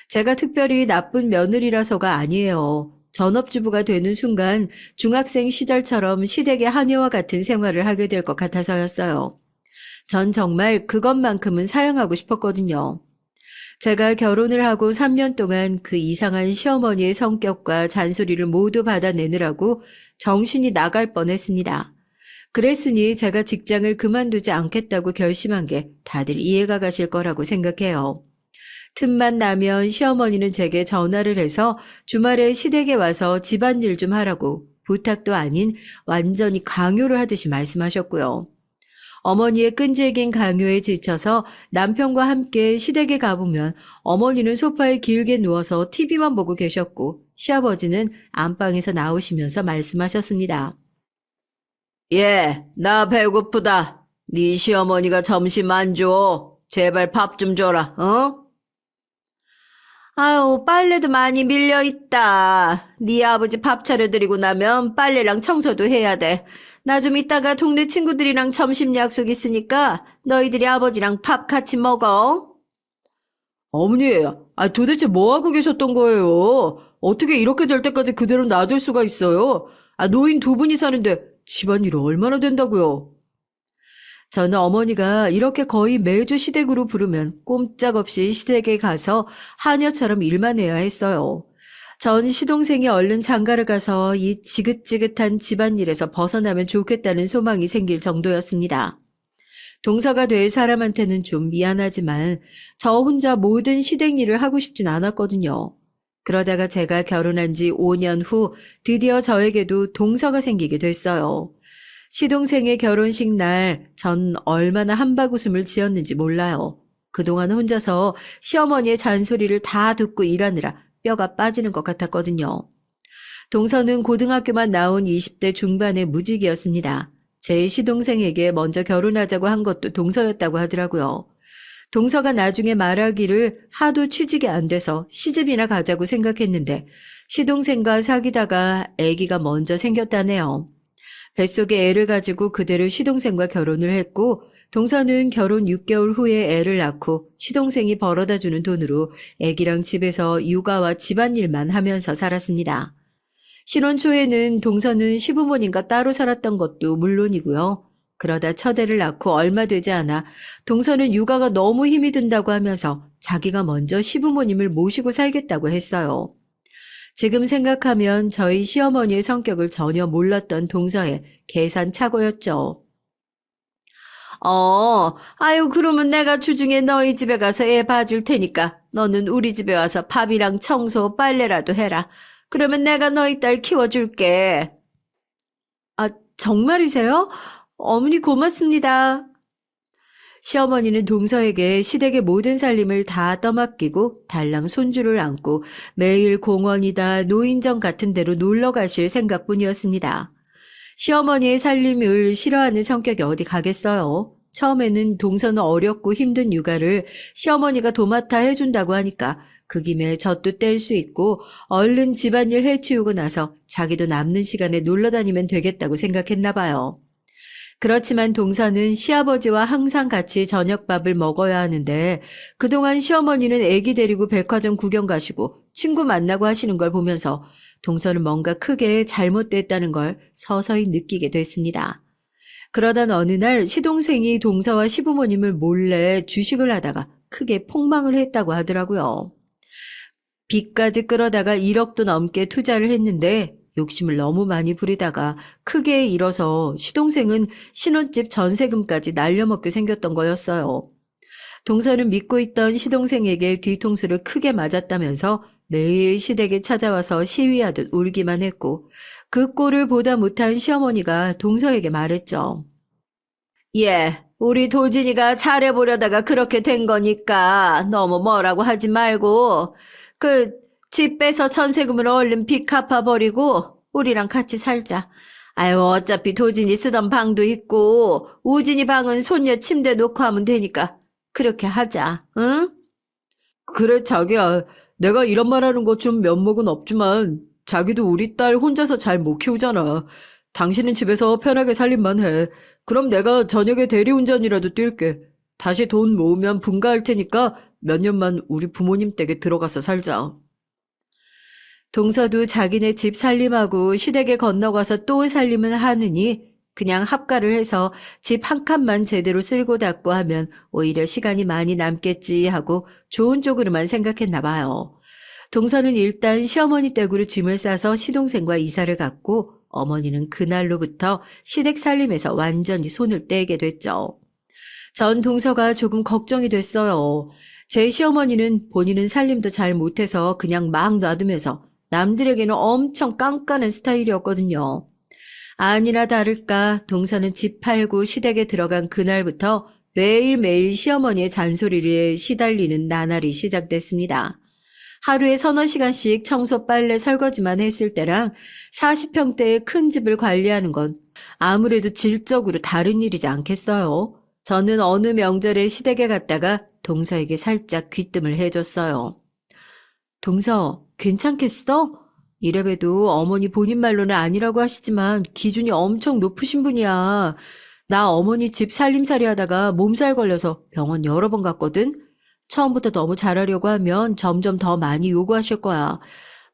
제가 특별히 나쁜 며느리라서가 아니에요. 전업주부가 되는 순간 중학생 시절처럼 시댁의 하녀와 같은 생활을 하게 될 것 같아서였어요. 전 정말 그것만큼은 사양하고 싶었거든요. 제가 결혼을 하고 3년 동안 그 이상한 시어머니의 성격과 잔소리를 모두 받아내느라고 정신이 나갈 뻔했습니다. 그랬으니 제가 직장을 그만두지 않겠다고 결심한 게 다들 이해가 가실 거라고 생각해요. 틈만 나면 시어머니는 제게 전화를 해서 주말에 시댁에 와서 집안일 좀 하라고 부탁도 아닌 완전히 강요를 하듯이 말씀하셨고요. 어머니의 끈질긴 강요에 지쳐서 남편과 함께 시댁에 가보면 어머니는 소파에 길게 누워서 TV만 보고 계셨고 시아버지는 안방에서 나오시면서 말씀하셨습니다. 예, 나 배고프다. 네 시어머니가 점심 안 줘. 제발 밥 좀 줘라, 어? 아유, 빨래도 많이 밀려 있다. 네 아버지 밥 차려드리고 나면 빨래랑 청소도 해야 돼. 나 좀 이따가 동네 친구들이랑 점심 약속 있으니까 너희들이 아버지랑 밥 같이 먹어. 어머니, 도대체 뭐 하고 계셨던 거예요? 어떻게 이렇게 될 때까지 그대로 놔둘 수가 있어요? 노인 두 분이 사는데 집안일이 얼마나 된다고요? 저는 어머니가 이렇게 거의 매주 시댁으로 부르면 꼼짝없이 시댁에 가서 하녀처럼 일만 해야 했어요. 전 시동생이 얼른 장가를 가서 이 지긋지긋한 집안일에서 벗어나면 좋겠다는 소망이 생길 정도였습니다. 동서가 될 사람한테는 좀 미안하지만 저 혼자 모든 시댁 일을 하고 싶진 않았거든요. 그러다가 제가 결혼한 지 5년 후 드디어 저에게도 동서가 생기게 됐어요. 시동생의 결혼식 날 전 얼마나 한바구음을 지었는지 몰라요. 그동안 혼자서 시어머니의 잔소리를 다 듣고 일하느라 뼈가 빠지는 것 같았거든요. 동서는 고등학교만 나온 20대 중반의 무직이었습니다. 제 시동생에게 먼저 결혼하자고 한 것도 동서였다고 하더라고요. 동서가 나중에 말하기를 하도 취직이 안 돼서 시집이나 가자고 생각했는데 시동생과 사귀다가 아기가 먼저 생겼다네요. 뱃속에 애를 가지고 그대로 시동생과 결혼을 했고 동서는 결혼 6개월 후에 애를 낳고 시동생이 벌어다 주는 돈으로 아기랑 집에서 육아와 집안일만 하면서 살았습니다. 신혼 초에는 동서는 시부모님과 따로 살았던 것도 물론이고요. 그러다 첫 애를 낳고 얼마 되지 않아 동서는 육아가 너무 힘이 든다고 하면서 자기가 먼저 시부모님을 모시고 살겠다고 했어요. 지금 생각하면 저희 시어머니의 성격을 전혀 몰랐던 동서의 계산착오였죠. 아유, 그러면 내가 주중에 너희 집에 가서 애 봐줄 테니까 너는 우리 집에 와서 밥이랑 청소, 빨래라도 해라. 그러면 내가 너희 딸 키워줄게. 아, 정말이세요? 어머니 고맙습니다. 시어머니는 동서에게 시댁의 모든 살림을 다 떠맡기고 달랑 손주를 안고 매일 공원이다 노인정 같은 데로 놀러 가실 생각뿐이었습니다. 시어머니의 살림을 싫어하는 성격이 어디 가겠어요. 처음에는 동서는 어렵고 힘든 육아를 시어머니가 도맡아 해준다고 하니까 그 김에 젖도 뗄 수 있고 얼른 집안일 해치우고 나서 자기도 남는 시간에 놀러 다니면 되겠다고 생각했나 봐요. 그렇지만 동서는 시아버지와 항상 같이 저녁밥을 먹어야 하는데 그동안 시어머니는 애기 데리고 백화점 구경 가시고 친구 만나고 하시는 걸 보면서 동서는 뭔가 크게 잘못됐다는 걸 서서히 느끼게 됐습니다. 그러던 어느 날 시동생이 동서와 시부모님을 몰래 주식을 하다가 크게 폭망을 했다고 하더라고요. 빚까지 끌어다가 1억도 넘게 투자를 했는데 욕심을 너무 많이 부리다가 크게 잃어서 시동생은 신혼집 전세금까지 날려먹게 생겼던 거였어요. 동서는 믿고 있던 시동생에게 뒤통수를 크게 맞았다면서 매일 시댁에 찾아와서 시위하듯 울기만 했고 그 꼴을 보다 못한 시어머니가 동서에게 말했죠. 예, 우리 도진이가 잘해보려다가 그렇게 된 거니까 너무 뭐라고 하지 말고 그 집 빼서 전세금을 얼른 빚 갚아버리고 우리랑 같이 살자. 아유, 어차피 도진이 쓰던 방도 있고 우진이 방은 손녀 침대 놓고 하면 되니까 그렇게 하자, 응? 그래, 자기야. 내가 이런 말 하는 거 좀 면목은 없지만 자기도 우리 딸 혼자서 잘 못 키우잖아. 당신은 집에서 편하게 살림만 해. 그럼 내가 저녁에 대리운전이라도 뛸게. 다시 돈 모으면 분가할 테니까 몇 년만 우리 부모님 댁에 들어가서 살자. 동서도 자기네 집 살림하고 시댁에 건너가서 또 살림은 하느니 그냥 합가를 해서 집 한 칸만 제대로 쓸고 닦고 하면 오히려 시간이 많이 남겠지 하고 좋은 쪽으로만 생각했나 봐요. 동서는 일단 시어머니 댁으로 짐을 싸서 시동생과 이사를 갔고 어머니는 그날로부터 시댁 살림에서 완전히 손을 떼게 됐죠. 전 동서가 조금 걱정이 됐어요. 제 시어머니는 본인은 살림도 잘 못해서 그냥 막 놔두면서 남들에게는 엄청 깐깐한 스타일이었거든요. 아니나 다를까 동서는 집 팔고 시댁에 들어간 그날부터 매일매일 시어머니의 잔소리에 시달리는 나날이 시작됐습니다. 하루에 서너 시간씩 청소, 빨래, 설거지만 했을 때랑 40평대의 큰 집을 관리하는 건 아무래도 질적으로 다른 일이지 않겠어요. 저는 어느 명절에 시댁에 갔다가 동서에게 살짝 귀뜸을 해줬어요. 동서, 괜찮겠어? 이래봬도 어머니 본인 말로는 아니라고 하시지만 기준이 엄청 높으신 분이야. 나 어머니 집 살림살이 하다가 몸살 걸려서 병원 여러 번 갔거든? 처음부터 너무 잘하려고 하면 점점 더 많이 요구하실 거야.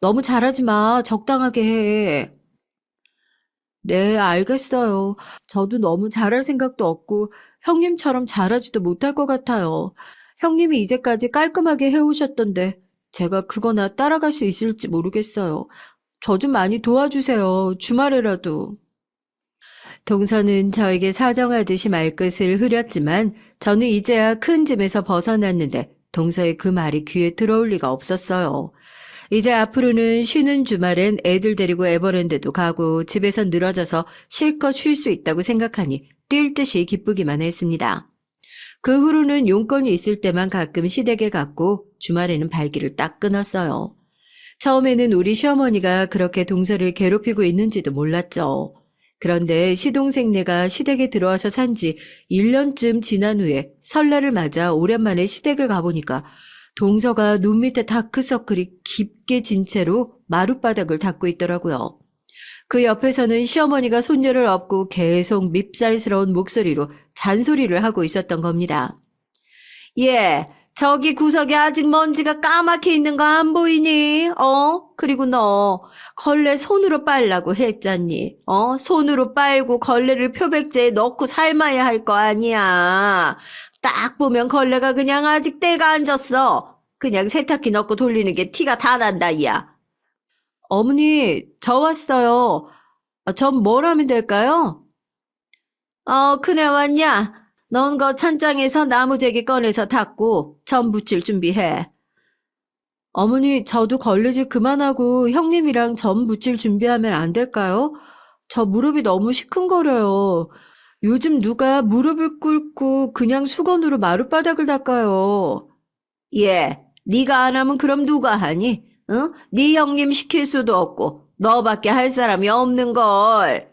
너무 잘하지 마. 적당하게 해. 네, 알겠어요. 저도 너무 잘할 생각도 없고 형님처럼 잘하지도 못할 것 같아요. 형님이 이제까지 깔끔하게 해오셨던데 제가 그거나 따라갈 수 있을지 모르겠어요. 저 좀 많이 도와주세요. 주말에라도. 동서는 저에게 사정하듯이 말끝을 흐렸지만 저는 이제야 큰 짐에서 벗어났는데 동서의 그 말이 귀에 들어올 리가 없었어요. 이제 앞으로는 쉬는 주말엔 애들 데리고 에버랜드도 가고 집에서 늘어져서 실컷 쉴 수 있다고 생각하니 뛸 듯이 기쁘기만 했습니다. 그 후로는 용건이 있을 때만 가끔 시댁에 갔고 주말에는 발길을 딱 끊었어요. 처음에는 우리 시어머니가 그렇게 동서를 괴롭히고 있는지도 몰랐죠. 그런데 시동생네가 시댁에 들어와서 산지 1년쯤 지난 후에 설날을 맞아 오랜만에 시댁을 가보니까 동서가 눈 밑에 다크서클이 깊게 진 채로 마룻바닥을 닦고 있더라고요. 그 옆에서는 시어머니가 손녀를 업고 계속 밉살스러운 목소리로 잔소리를 하고 있었던 겁니다. 예, 저기 구석에 아직 먼지가 까맣게 있는 거 안 보이니? 그리고 너 걸레 손으로 빨라고 했잖니? 손으로 빨고 걸레를 표백제에 넣고 삶아야 할 거 아니야. 딱 보면 걸레가 그냥 아직 때가 안 졌어. 그냥 세탁기 넣고 돌리는 게 티가 다 난다, 야. 어머니, 저 왔어요. 전 뭘 하면 될까요? 그래 왔냐? 넌 거 천장에서 나무재기 꺼내서 닦고 전 붙일 준비해. 어머니, 저도 걸레질 그만하고 형님이랑 전 붙일 준비하면 안 될까요? 저 무릎이 너무 시큰거려요. 요즘 누가 무릎을 꿇고 그냥 수건으로 마룻바닥을 닦아요. 예, 네가 안 하면 그럼 누가 하니? 응? 네 형님 시킬 수도 없고 너밖에 할 사람이 없는 걸.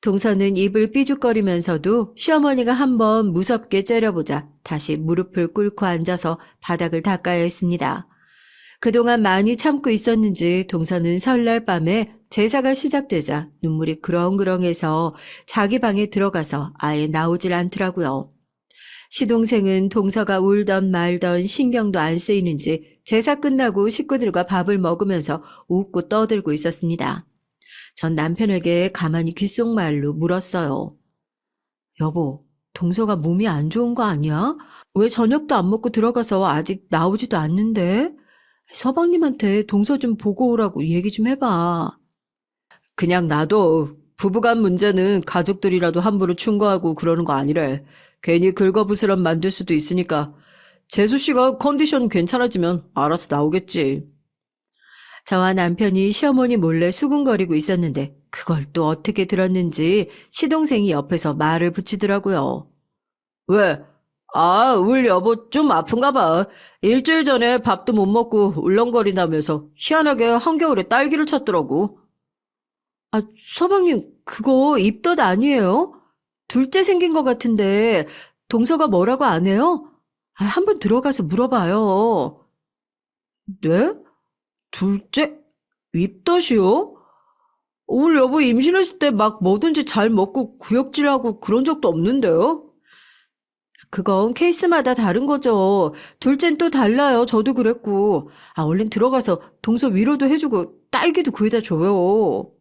동서는 입을 삐죽거리면서도 시어머니가 한번 무섭게 째려보자 다시 무릎을 꿇고 앉아서 바닥을 닦아야 했습니다. 그동안 많이 참고 있었는지 동서는 설날 밤에 제사가 시작되자 눈물이 그렁그렁해서 자기 방에 들어가서 아예 나오질 않더라고요. 시동생은 동서가 울던 말던 신경도 안 쓰이는지 제사 끝나고 식구들과 밥을 먹으면서 웃고 떠들고 있었습니다. 전 남편에게 가만히 귓속말로 물었어요. 여보, 동서가 몸이 안 좋은 거 아니야? 왜 저녁도 안 먹고 들어가서 아직 나오지도 않는데? 서방님한테 동서 좀 보고 오라고 얘기 좀 해봐. 그냥 놔둬. 부부간 문제는 가족들이라도 함부로 충고하고 그러는 거 아니래. 괜히 긁어부스럼 만들 수도 있으니까. 재수 씨가 컨디션 괜찮아지면 알아서 나오겠지. 저와 남편이 시어머니 몰래 수군거리고 있었는데 그걸 또 어떻게 들었는지 시동생이 옆에서 말을 붙이더라고요. 왜? 아, 우리 여보 좀 아픈가 봐. 일주일 전에 밥도 못 먹고 울렁거린다면서 희한하게 한겨울에 딸기를 찾더라고. 아, 서방님, 그거 입덧 아니에요? 둘째 생긴 것 같은데 동서가 뭐라고 안 해요? 아, 한번 들어가서 물어봐요. 네? 둘째? 입덧이요? 우리 여보 임신했을 때 막 뭐든지 잘 먹고 구역질하고 그런 적도 없는데요? 그건 케이스마다 다른 거죠. 둘째는 또 달라요. 저도 그랬고. 아, 얼른 들어가서 동서 위로도 해주고 딸기도 구해다 줘요.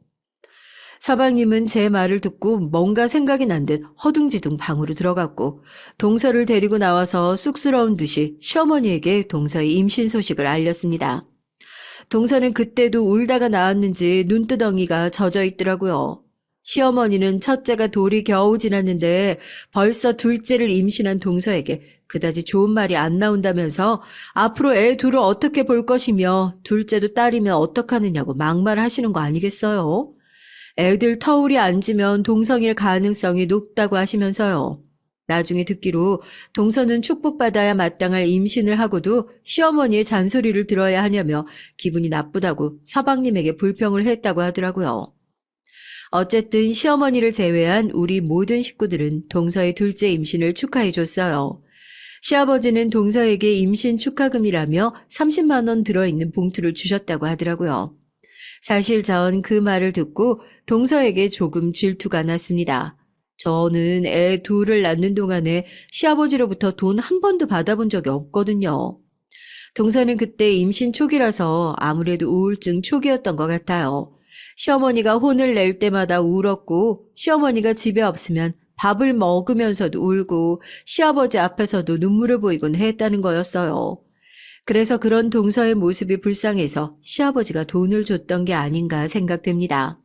서방님은 제 말을 듣고 뭔가 생각이 난 듯 허둥지둥 방으로 들어갔고 동서를 데리고 나와서 쑥스러운 듯이 시어머니에게 동서의 임신 소식을 알렸습니다. 동서는 그때도 울다가 나왔는지 눈두덩이가 젖어 있더라고요. 시어머니는 첫째가 돌이 겨우 지났는데 벌써 둘째를 임신한 동서에게 그다지 좋은 말이 안 나온다면서 앞으로 애 둘을 어떻게 볼 것이며 둘째도 딸이면 어떡하느냐고 막말하시는 거 아니겠어요? 애들 터울이 안 지면 동성일 가능성이 높다고 하시면서요. 나중에 듣기로 동서는 축복받아야 마땅할 임신을 하고도 시어머니의 잔소리를 들어야 하냐며 기분이 나쁘다고 서방님에게 불평을 했다고 하더라고요. 어쨌든 시어머니를 제외한 우리 모든 식구들은 동서의 둘째 임신을 축하해 줬어요. 시아버지는 동서에게 임신 축하금이라며 30만 원 들어있는 봉투를 주셨다고 하더라고요. 사실 전 그 말을 듣고 동서에게 조금 질투가 났습니다. 저는 애 둘을 낳는 동안에 시아버지로부터 돈 한 번도 받아본 적이 없거든요. 동서는 그때 임신 초기라서 아무래도 우울증 초기였던 것 같아요. 시어머니가 혼을 낼 때마다 울었고 시어머니가 집에 없으면 밥을 먹으면서도 울고 시아버지 앞에서도 눈물을 보이곤 했다는 거였어요. 그래서 그런 동서의 모습이 불쌍해서 시아버지가 돈을 줬던 게 아닌가 생각됩니다.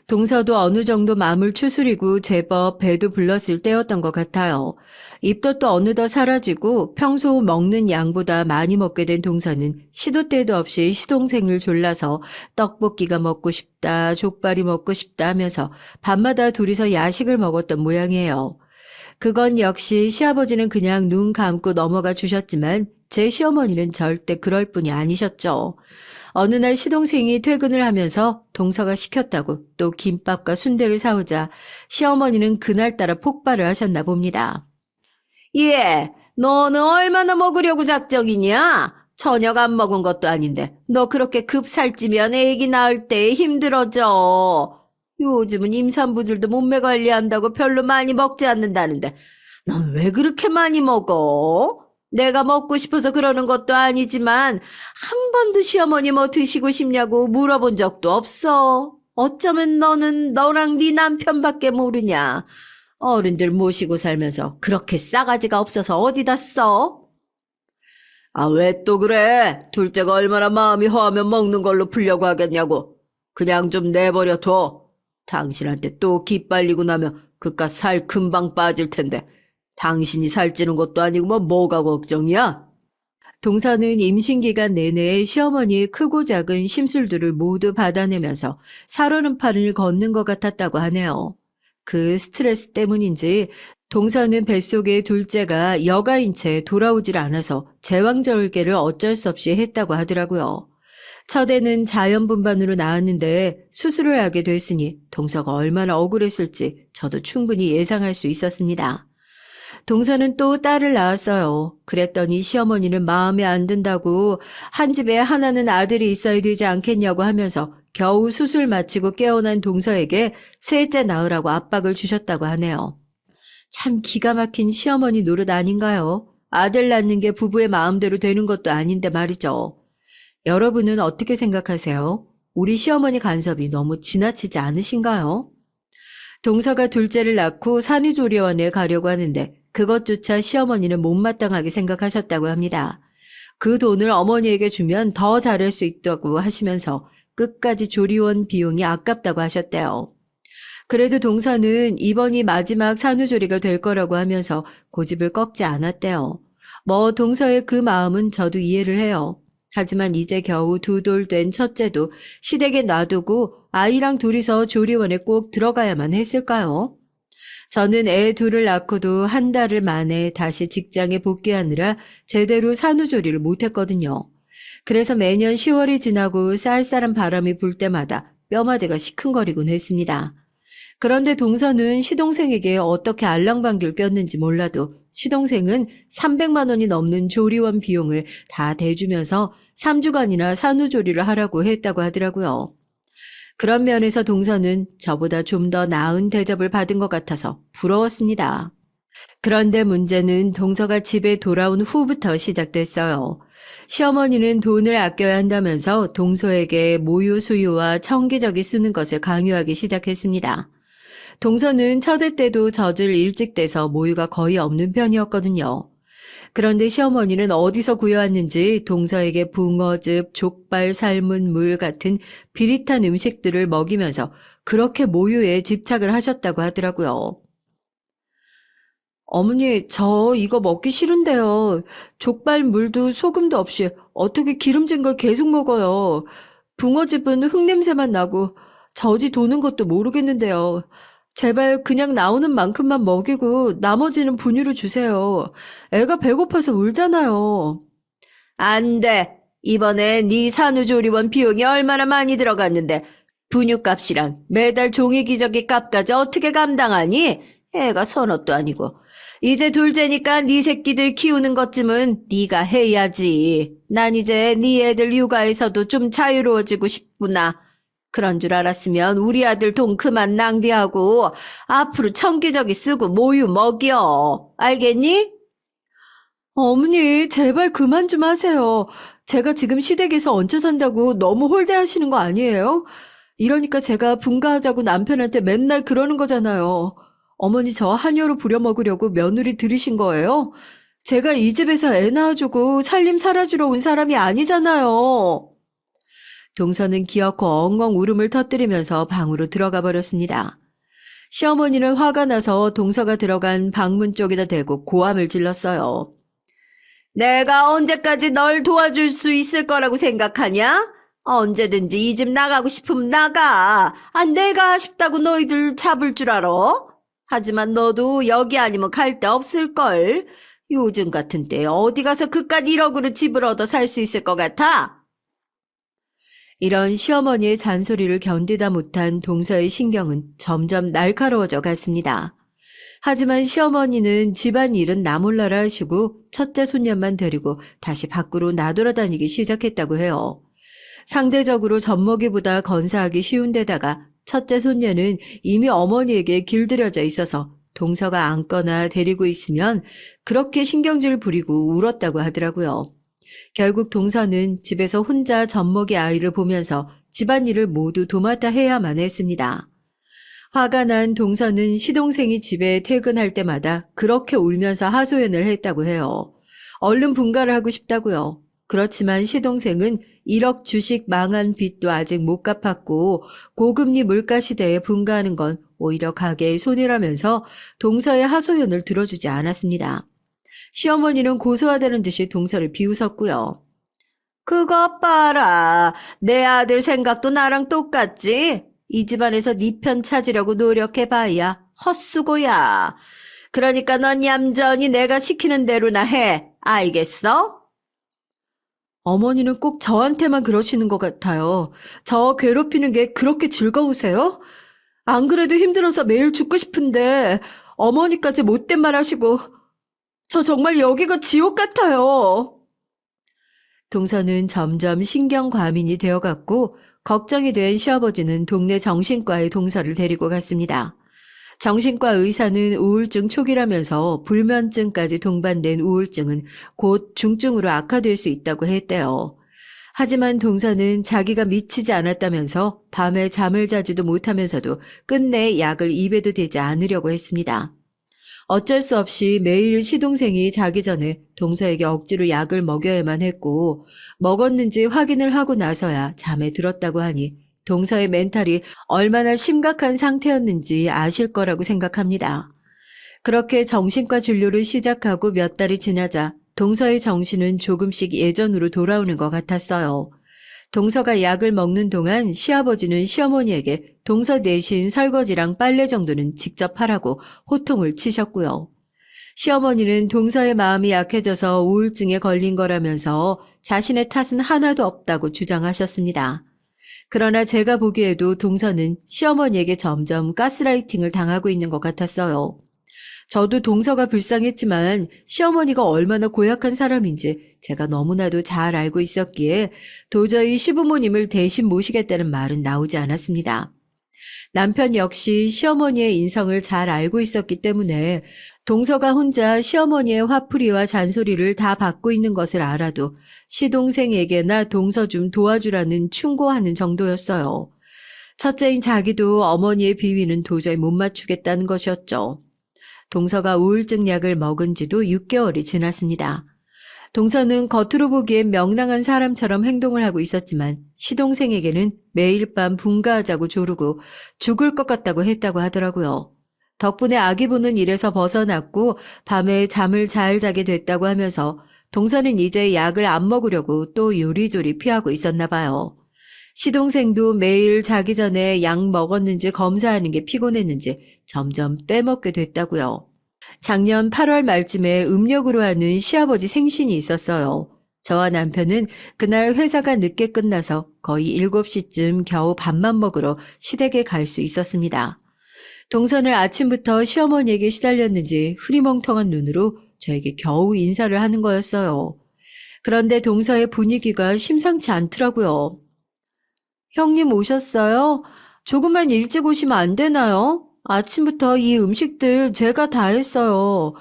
동서도 어느 정도 마음을 추스리고 제법 배도 불렀을 때였던 것 같아요. 입덧도 어느덧 사라지고 평소 먹는 양보다 많이 먹게 된 동서는 시도 때도 없이 시동생을 졸라서 떡볶이가 먹고 싶다, 족발이 먹고 싶다 하면서 밤마다 둘이서 야식을 먹었던 모양이에요. 그건 역시 시아버지는 그냥 눈 감고 넘어가 주셨지만 제 시어머니는 절대 그럴 뿐이 아니셨죠. 어느 날 시동생이 퇴근을 하면서 동서가 시켰다고 또 김밥과 순대를 사오자 시어머니는 그날따라 폭발을 하셨나 봅니다. 예, 너는 얼마나 먹으려고 작정이냐? 저녁 안 먹은 것도 아닌데 너 그렇게 급 살찌면 애기 낳을 때 힘들어져. 요즘은 임산부들도 몸매 관리한다고 별로 많이 먹지 않는다는데 넌 왜 그렇게 많이 먹어? 내가 먹고 싶어서 그러는 것도 아니지만 한 번도 시어머니 뭐 드시고 싶냐고 물어본 적도 없어. 어쩌면 너는 너랑 네 남편밖에 모르냐. 어른들 모시고 살면서 그렇게 싸가지가 없어서 어디다 써? 아, 왜 또 그래? 둘째가 얼마나 마음이 허하면 먹는 걸로 풀려고 하겠냐고. 그냥 좀 내버려 둬. 당신한테 또 기빨리고 나면 그깟 살 금방 빠질 텐데. 당신이 살찌는 것도 아니고 뭐가 걱정이야? 동서는 임신기간 내내 시어머니의 크고 작은 심술들을 모두 받아내면서 살오는 판을 걷는 것 같았다고 하네요. 그 스트레스 때문인지 동서는 뱃속의 둘째가 여가인 채 돌아오질 않아서 제왕절개를 어쩔 수 없이 했다고 하더라고요. 첫애는 자연분반으로 나왔는데 수술을 하게 됐으니 동서가 얼마나 억울했을지 저도 충분히 예상할 수 있었습니다. 동서는 또 딸을 낳았어요. 그랬더니 시어머니는 마음에 안 든다고 한 집에 하나는 아들이 있어야 되지 않겠냐고 하면서 겨우 수술 마치고 깨어난 동서에게 셋째 낳으라고 압박을 주셨다고 하네요. 참 기가 막힌 시어머니 노릇 아닌가요? 아들 낳는 게 부부의 마음대로 되는 것도 아닌데 말이죠. 여러분은 어떻게 생각하세요? 우리 시어머니 간섭이 너무 지나치지 않으신가요? 동서가 둘째를 낳고 산후조리원에 가려고 하는데 그것조차 시어머니는 못마땅하게 생각하셨다고 합니다. 그 돈을 어머니에게 주면 더 잘할 수 있다고 하시면서 끝까지 조리원 비용이 아깝다고 하셨대요. 그래도 동서는 이번이 마지막 산후조리가 될 거라고 하면서 고집을 꺾지 않았대요. 뭐 동서의 그 마음은 저도 이해를 해요. 하지만 이제 겨우 2돌 된 첫째도 시댁에 놔두고 아이랑 둘이서 조리원에 꼭 들어가야만 했을까요? 저는 애 둘을 낳고도 한 달을 만에 다시 직장에 복귀하느라 제대로 산후조리를 못했거든요. 그래서 매년 10월이 지나고 쌀쌀한 바람이 불 때마다 뼈마디가 시큰거리곤 했습니다. 그런데 동서는 시동생에게 어떻게 알랑방귀를 꼈는지 몰라도 시동생은 300만 원이 넘는 조리원 비용을 다 대주면서 3주간이나 산후조리를 하라고 했다고 하더라고요. 그런 면에서 동서는 저보다 좀 더 나은 대접을 받은 것 같아서 부러웠습니다. 그런데 문제는 동서가 집에 돌아온 후부터 시작됐어요. 시어머니는 돈을 아껴야 한다면서 동서에게 모유 수유와 청기저귀 쓰는 것을 강요하기 시작했습니다. 동서는 첫애 때도 젖을 일찍 떼서 모유가 거의 없는 편이었거든요. 그런데 시어머니는 어디서 구해왔는지 동서에게 붕어즙, 족발, 삶은 물 같은 비릿한 음식들을 먹이면서 그렇게 모유에 집착을 하셨다고 하더라고요. 어머니, 저 이거 먹기 싫은데요. 족발 물도 소금도 없이 어떻게 기름진 걸 계속 먹어요. 붕어즙은 흙냄새만 나고 젖이 도는 것도 모르겠는데요. 제발 그냥 나오는 만큼만 먹이고 나머지는 분유로 주세요. 애가 배고파서 울잖아요. 안 돼. 이번에 네 산후조리원 비용이 얼마나 많이 들어갔는데 분유값이랑 매달 종이 기저귀 값까지 어떻게 감당하니? 애가 서너도 아니고. 이제 둘째니까 네 새끼들 키우는 것쯤은 네가 해야지. 난 이제 네 애들 육아에서도 좀 자유로워지고 싶구나. 그런 줄 알았으면 우리 아들 돈 그만 낭비하고 앞으로 청기저귀 쓰고 모유 먹여. 알겠니? 어머니, 제발 그만 좀 하세요. 제가 지금 시댁에서 얹혀 산다고 너무 홀대하시는 거 아니에요? 이러니까 제가 분가하자고 남편한테 맨날 그러는 거잖아요. 어머니 저 한여로 부려먹으려고 며느리 들이신 거예요? 제가 이 집에서 애 낳아주고 살림 살아주러 온 사람이 아니잖아요. 동서는 기어코 엉엉 울음을 터뜨리면서 방으로 들어가 버렸습니다. 시어머니는 화가 나서 동서가 들어간 방문 쪽에다 대고 고함을 질렀어요. 내가 언제까지 널 도와줄 수 있을 거라고 생각하냐? 언제든지 이 집 나가고 싶으면 나가. 아, 내가 싶다고 너희들 잡을 줄 알아? 하지만 너도 여기 아니면 갈 데 없을걸. 요즘 같은 때 어디 가서 그깟 1억으로 집을 얻어 살 수 있을 것 같아? 이런 시어머니의 잔소리를 견디다 못한 동서의 신경은 점점 날카로워져 갔습니다. 하지만 시어머니는 집안일은 나 몰라라 하시고 첫째 손녀만 데리고 다시 밖으로 나돌아다니기 시작했다고 해요. 상대적으로 젖먹이보다 건사하기 쉬운 데다가 첫째 손녀는 이미 어머니에게 길들여져 있어서 동서가 안거나 데리고 있으면 그렇게 신경질 부리고 울었다고 하더라고요. 결국 동서는 집에서 혼자 젖먹이 아이를 보면서 집안일을 모두 도맡아 해야만 했습니다. 화가 난 동서는 시동생이 집에 퇴근할 때마다 그렇게 울면서 하소연을 했다고 해요. 얼른 분가를 하고 싶다고요. 그렇지만 시동생은 1억 주식 망한 빚도 아직 못 갚았고 고금리 물가 시대에 분가하는 건 오히려 가게의 손해라면서 동서의 하소연을 들어주지 않았습니다. 시어머니는 고소하다는 듯이 동서를 비웃었고요. 그것 봐라. 내 아들 생각도 나랑 똑같지? 이 집안에서 네 편 찾으려고 노력해봐야 헛수고야. 그러니까 넌 얌전히 내가 시키는 대로나 해. 알겠어? 어머니는 꼭 저한테만 그러시는 것 같아요. 저 괴롭히는 게 그렇게 즐거우세요? 안 그래도 힘들어서 매일 죽고 싶은데 어머니까지 못된 말 하시고 저 정말 여기가 지옥 같아요. 동서는 점점 신경 과민이 되어갔고 걱정이 된 시아버지는 동네 정신과에 동서를 데리고 갔습니다. 정신과 의사는 우울증 초기라면서 불면증까지 동반된 우울증은 곧 중증으로 악화될 수 있다고 했대요. 하지만 동서는 자기가 미치지 않았다면서 밤에 잠을 자지도 못하면서도 끝내 약을 입에도 대지 않으려고 했습니다. 어쩔 수 없이 매일 시동생이 자기 전에 동서에게 억지로 약을 먹여야만 했고 먹었는지 확인을 하고 나서야 잠에 들었다고 하니 동서의 멘탈이 얼마나 심각한 상태였는지 아실 거라고 생각합니다. 그렇게 정신과 진료를 시작하고 몇 달이 지나자 동서의 정신은 조금씩 예전으로 돌아오는 것 같았어요. 동서가 약을 먹는 동안 시아버지는 시어머니에게 동서 대신 설거지랑 빨래 정도는 직접 하라고 호통을 치셨고요. 시어머니는 동서의 마음이 약해져서 우울증에 걸린 거라면서 자신의 탓은 하나도 없다고 주장하셨습니다. 그러나 제가 보기에도 동서는 시어머니에게 점점 가스라이팅을 당하고 있는 것 같았어요. 저도 동서가 불쌍했지만 시어머니가 얼마나 고약한 사람인지 제가 너무나도 잘 알고 있었기에 도저히 시부모님을 대신 모시겠다는 말은 나오지 않았습니다. 남편 역시 시어머니의 인성을 잘 알고 있었기 때문에 동서가 혼자 시어머니의 화풀이와 잔소리를 다 받고 있는 것을 알아도 시동생에게나 동서 좀 도와주라는 충고하는 정도였어요. 첫째인 자기도 어머니의 비위는 도저히 못 맞추겠다는 것이었죠. 동서가 우울증 약을 먹은 지도 6개월이 지났습니다. 동서는 겉으로 보기엔 명랑한 사람처럼 행동을 하고 있었지만 시동생에게는 매일 밤 분가하자고 조르고 죽을 것 같다고 했다고 하더라고요. 덕분에 아기 보는 일에서 벗어났고 밤에 잠을 잘 자게 됐다고 하면서 동서는 이제 약을 안 먹으려고 또 요리조리 피하고 있었나 봐요. 시동생도 매일 자기 전에 약 먹었는지 검사하는 게 피곤했는지 점점 빼먹게 됐다고요. 작년 8월 말쯤에 음력으로 하는 시아버지 생신이 있었어요. 저와 남편은 그날 회사가 늦게 끝나서 거의 7시쯤 겨우 밥만 먹으러 시댁에 갈 수 있었습니다. 동선을 아침부터 시어머니에게 시달렸는지 흐리멍텅한 눈으로 저에게 겨우 인사를 하는 거였어요. 그런데 동서의 분위기가 심상치 않더라고요. 형님 오셨어요? 조금만 일찍 오시면 안 되나요? 아침부터 이 음식들 제가 다 했어요.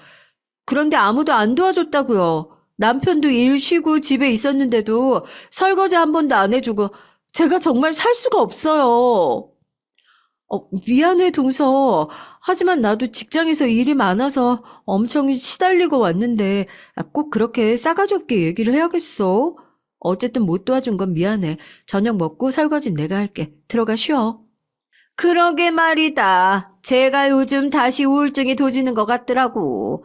그런데 아무도 안 도와줬다고요. 남편도 일 쉬고 집에 있었는데도 설거지 한 번도 안 해주고 제가 정말 살 수가 없어요. 미안해, 동서. 하지만 나도 직장에서 일이 많아서 엄청 시달리고 왔는데 꼭 그렇게 싸가지 없게 얘기를 해야겠어? 어쨌든 못 도와준 건 미안해. 저녁 먹고 설거지는 내가 할게. 들어가 쉬어. 그러게 말이다. 제가 요즘 다시 우울증이 도지는 것 같더라고.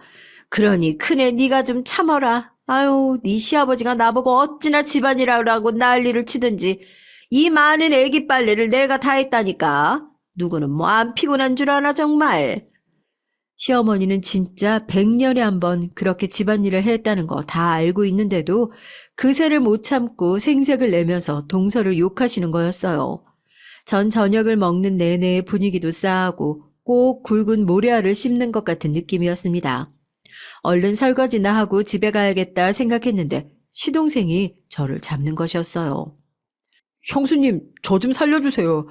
그러니 큰애 네가 좀 참어라. 아유, 네 시아버지가 나보고 어찌나 집안일하라고 난리를 치든지 이 많은 애기 빨래를 내가 다 했다니까. 누구는 뭐 안 피곤한 줄 아나 정말. 시어머니는 진짜 100년에 한 번 그렇게 집안일을 했다는 거 다 알고 있는데도 그새를 못 참고 생색을 내면서 동서를 욕하시는 거였어요. 전 저녁을 먹는 내내 분위기도 싸하고 꼭 굵은 모래알을 씹는 것 같은 느낌이었습니다. 얼른 설거지나 하고 집에 가야겠다 생각했는데 시동생이 저를 잡는 것이었어요. 형수님, 저 좀 살려주세요.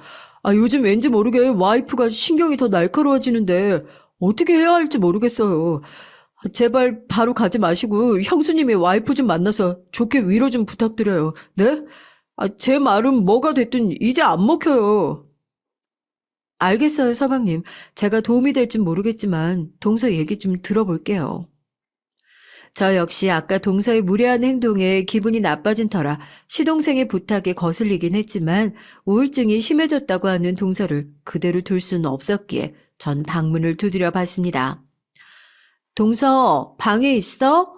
요즘 왠지 모르게 와이프가 신경이 더 날카로워지는데 어떻게 해야 할지 모르겠어요. 제발 바로 가지 마시고 형수님의 와이프 좀 만나서 좋게 위로 좀 부탁드려요. 네? 제 말은 뭐가 됐든 이제 안 먹혀요. 알겠어요, 서방님. 제가 도움이 될진 모르겠지만 동서 얘기 좀 들어볼게요. 저 역시 아까 동서의 무례한 행동에 기분이 나빠진 터라 시동생의 부탁에 거슬리긴 했지만 우울증이 심해졌다고 하는 동서를 그대로 둘 수는 없었기에 전 방문을 두드려 봤습니다. 동서, 방에 있어?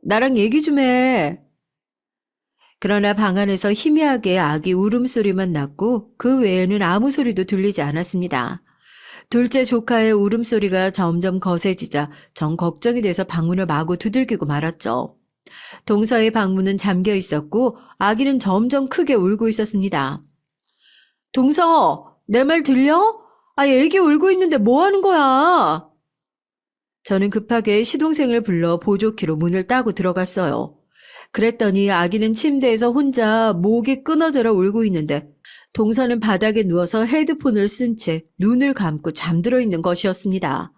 나랑 얘기 좀 해. 그러나 방 안에서 희미하게 아기 울음소리만 났고 그 외에는 아무 소리도 들리지 않았습니다. 둘째 조카의 울음소리가 점점 거세지자 전 걱정이 돼서 방문을 마구 두들기고 말았죠. 동서의 방문은 잠겨 있었고 아기는 점점 크게 울고 있었습니다. 동서, 내 말 들려? 애기 울고 있는데 뭐 하는 거야? 저는 급하게 시동생을 불러 보조키로 문을 따고 들어갔어요. 그랬더니 아기는 침대에서 혼자 목이 끊어져라 울고 있는데 동서는 바닥에 누워서 헤드폰을 쓴 채 눈을 감고 잠들어 있는 것이었습니다.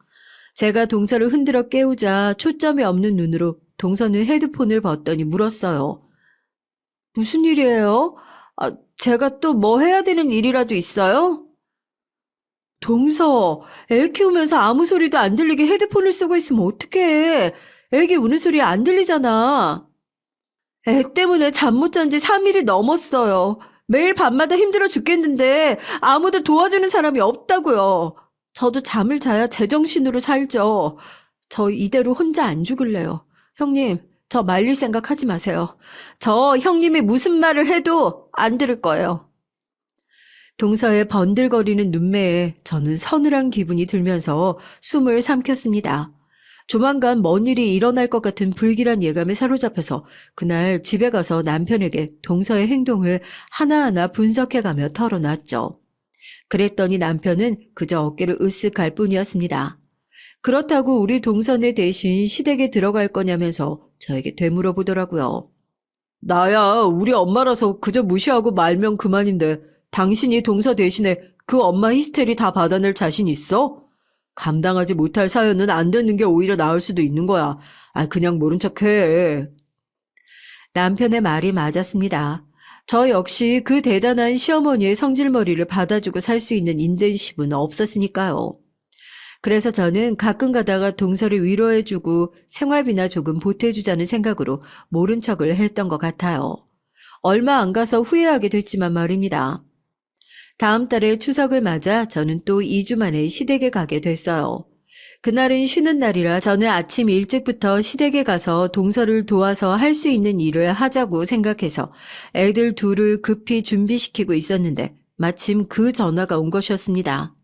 제가 동서를 흔들어 깨우자 초점이 없는 눈으로 동서는 헤드폰을 벗더니 물었어요. 무슨 일이에요? 제가 또 뭐 해야 되는 일이라도 있어요? 동서, 애 키우면서 아무 소리도 안 들리게 헤드폰을 쓰고 있으면 어떡해. 애기 우는 소리 안 들리잖아. 애 때문에 잠 못 잔 지 3일이 넘었어요. 매일 밤마다 힘들어 죽겠는데 아무도 도와주는 사람이 없다고요. 저도 잠을 자야 제정신으로 살죠. 저 이대로 혼자 안 죽을래요. 형님, 저 말릴 생각 하지 마세요. 저 형님이 무슨 말을 해도 안 들을 거예요. 동서의 번들거리는 눈매에 저는 서늘한 기분이 들면서 숨을 삼켰습니다. 조만간 뭔 일이 일어날 것 같은 불길한 예감에 사로잡혀서 그날 집에 가서 남편에게 동서의 행동을 하나하나 분석해가며 털어놨죠. 그랬더니 남편은 그저 어깨를 으쓱 갈 뿐이었습니다. 그렇다고 우리 동서네 대신 시댁에 들어갈 거냐면서 저에게 되물어보더라고요. 나야 우리 엄마라서 그저 무시하고 말면 그만인데 당신이 동서 대신에 그 엄마 히스테리 다 받아낼 자신 있어? 감당하지 못할 사연은 안 되는 게 오히려 나을 수도 있는 거야. 그냥 모른 척해. 남편의 말이 맞았습니다. 저 역시 그 대단한 시어머니의 성질머리를 받아주고 살 수 있는 인내심은 없었으니까요. 그래서 저는 가끔 가다가 동서를 위로해주고 생활비나 조금 보태주자는 생각으로 모른 척을 했던 것 같아요. 얼마 안 가서 후회하게 됐지만 말입니다. 다음 달에 추석을 맞아 저는 또 2주 만에 시댁에 가게 됐어요. 그날은 쉬는 날이라 저는 아침 일찍부터 시댁에 가서 동서를 도와서 할 수 있는 일을 하자고 생각해서 애들 둘을 급히 준비시키고 있었는데 마침 그 전화가 온 것이었습니다.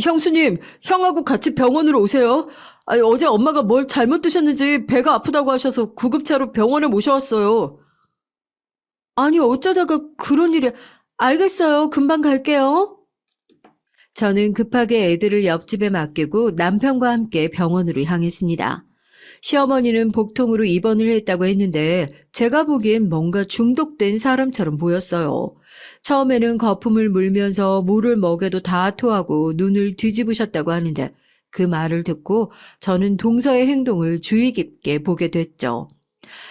형수님, 형하고 같이 병원으로 오세요. 어제 엄마가 뭘 잘못 드셨는지 배가 아프다고 하셔서 구급차로 병원에 모셔왔어요. 아니, 어쩌다가 그런 일이... 알겠어요. 금방 갈게요. 저는 급하게 애들을 옆집에 맡기고 남편과 함께 병원으로 향했습니다. 시어머니는 복통으로 입원을 했다고 했는데 제가 보기엔 뭔가 중독된 사람처럼 보였어요. 처음에는 거품을 물면서 물을 먹여도 다 토하고 눈을 뒤집으셨다고 하는데 그 말을 듣고 저는 동서의 행동을 주의 깊게 보게 됐죠.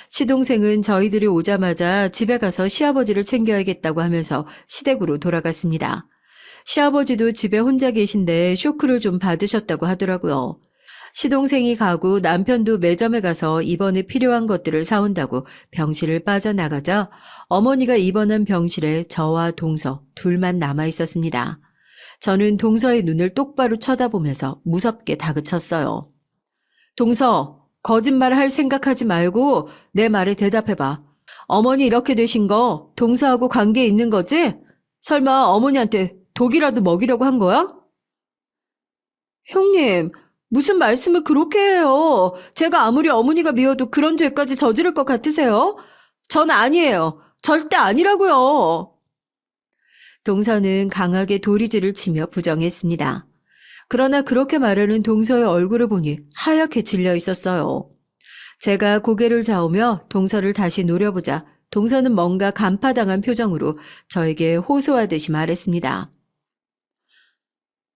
시동생은 저희들이 오자마자 집에 가서 시아버지를 챙겨야겠다고 하면서 시댁으로 돌아갔습니다. 시아버지도 집에 혼자 계신데 쇼크를 좀 받으셨다고 하더라고요. 시동생이 가고 남편도 매점에 가서 입원에 필요한 것들을 사온다고 병실을 빠져나가자 어머니가 입원한 병실에 저와 동서 둘만 남아 있었습니다. 저는 동서의 눈을 똑바로 쳐다보면서 무섭게 다그쳤어요. 동서, 거짓말 할 생각하지 말고 내 말에 대답해봐. 어머니 이렇게 되신 거 동서하고 관계 있는 거지? 설마 어머니한테 독이라도 먹이려고 한 거야? 형님, 무슨 말씀을 그렇게 해요? 제가 아무리 어머니가 미워도 그런 죄까지 저지를 것 같으세요? 전 아니에요. 절대 아니라고요. 동서는 강하게 도리지를 치며 부정했습니다. 그러나 그렇게 말하는 동서의 얼굴을 보니 하얗게 질려 있었어요. 제가 고개를 저으며 동서를 다시 노려보자 동서는 뭔가 간파당한 표정으로 저에게 호소하듯이 말했습니다.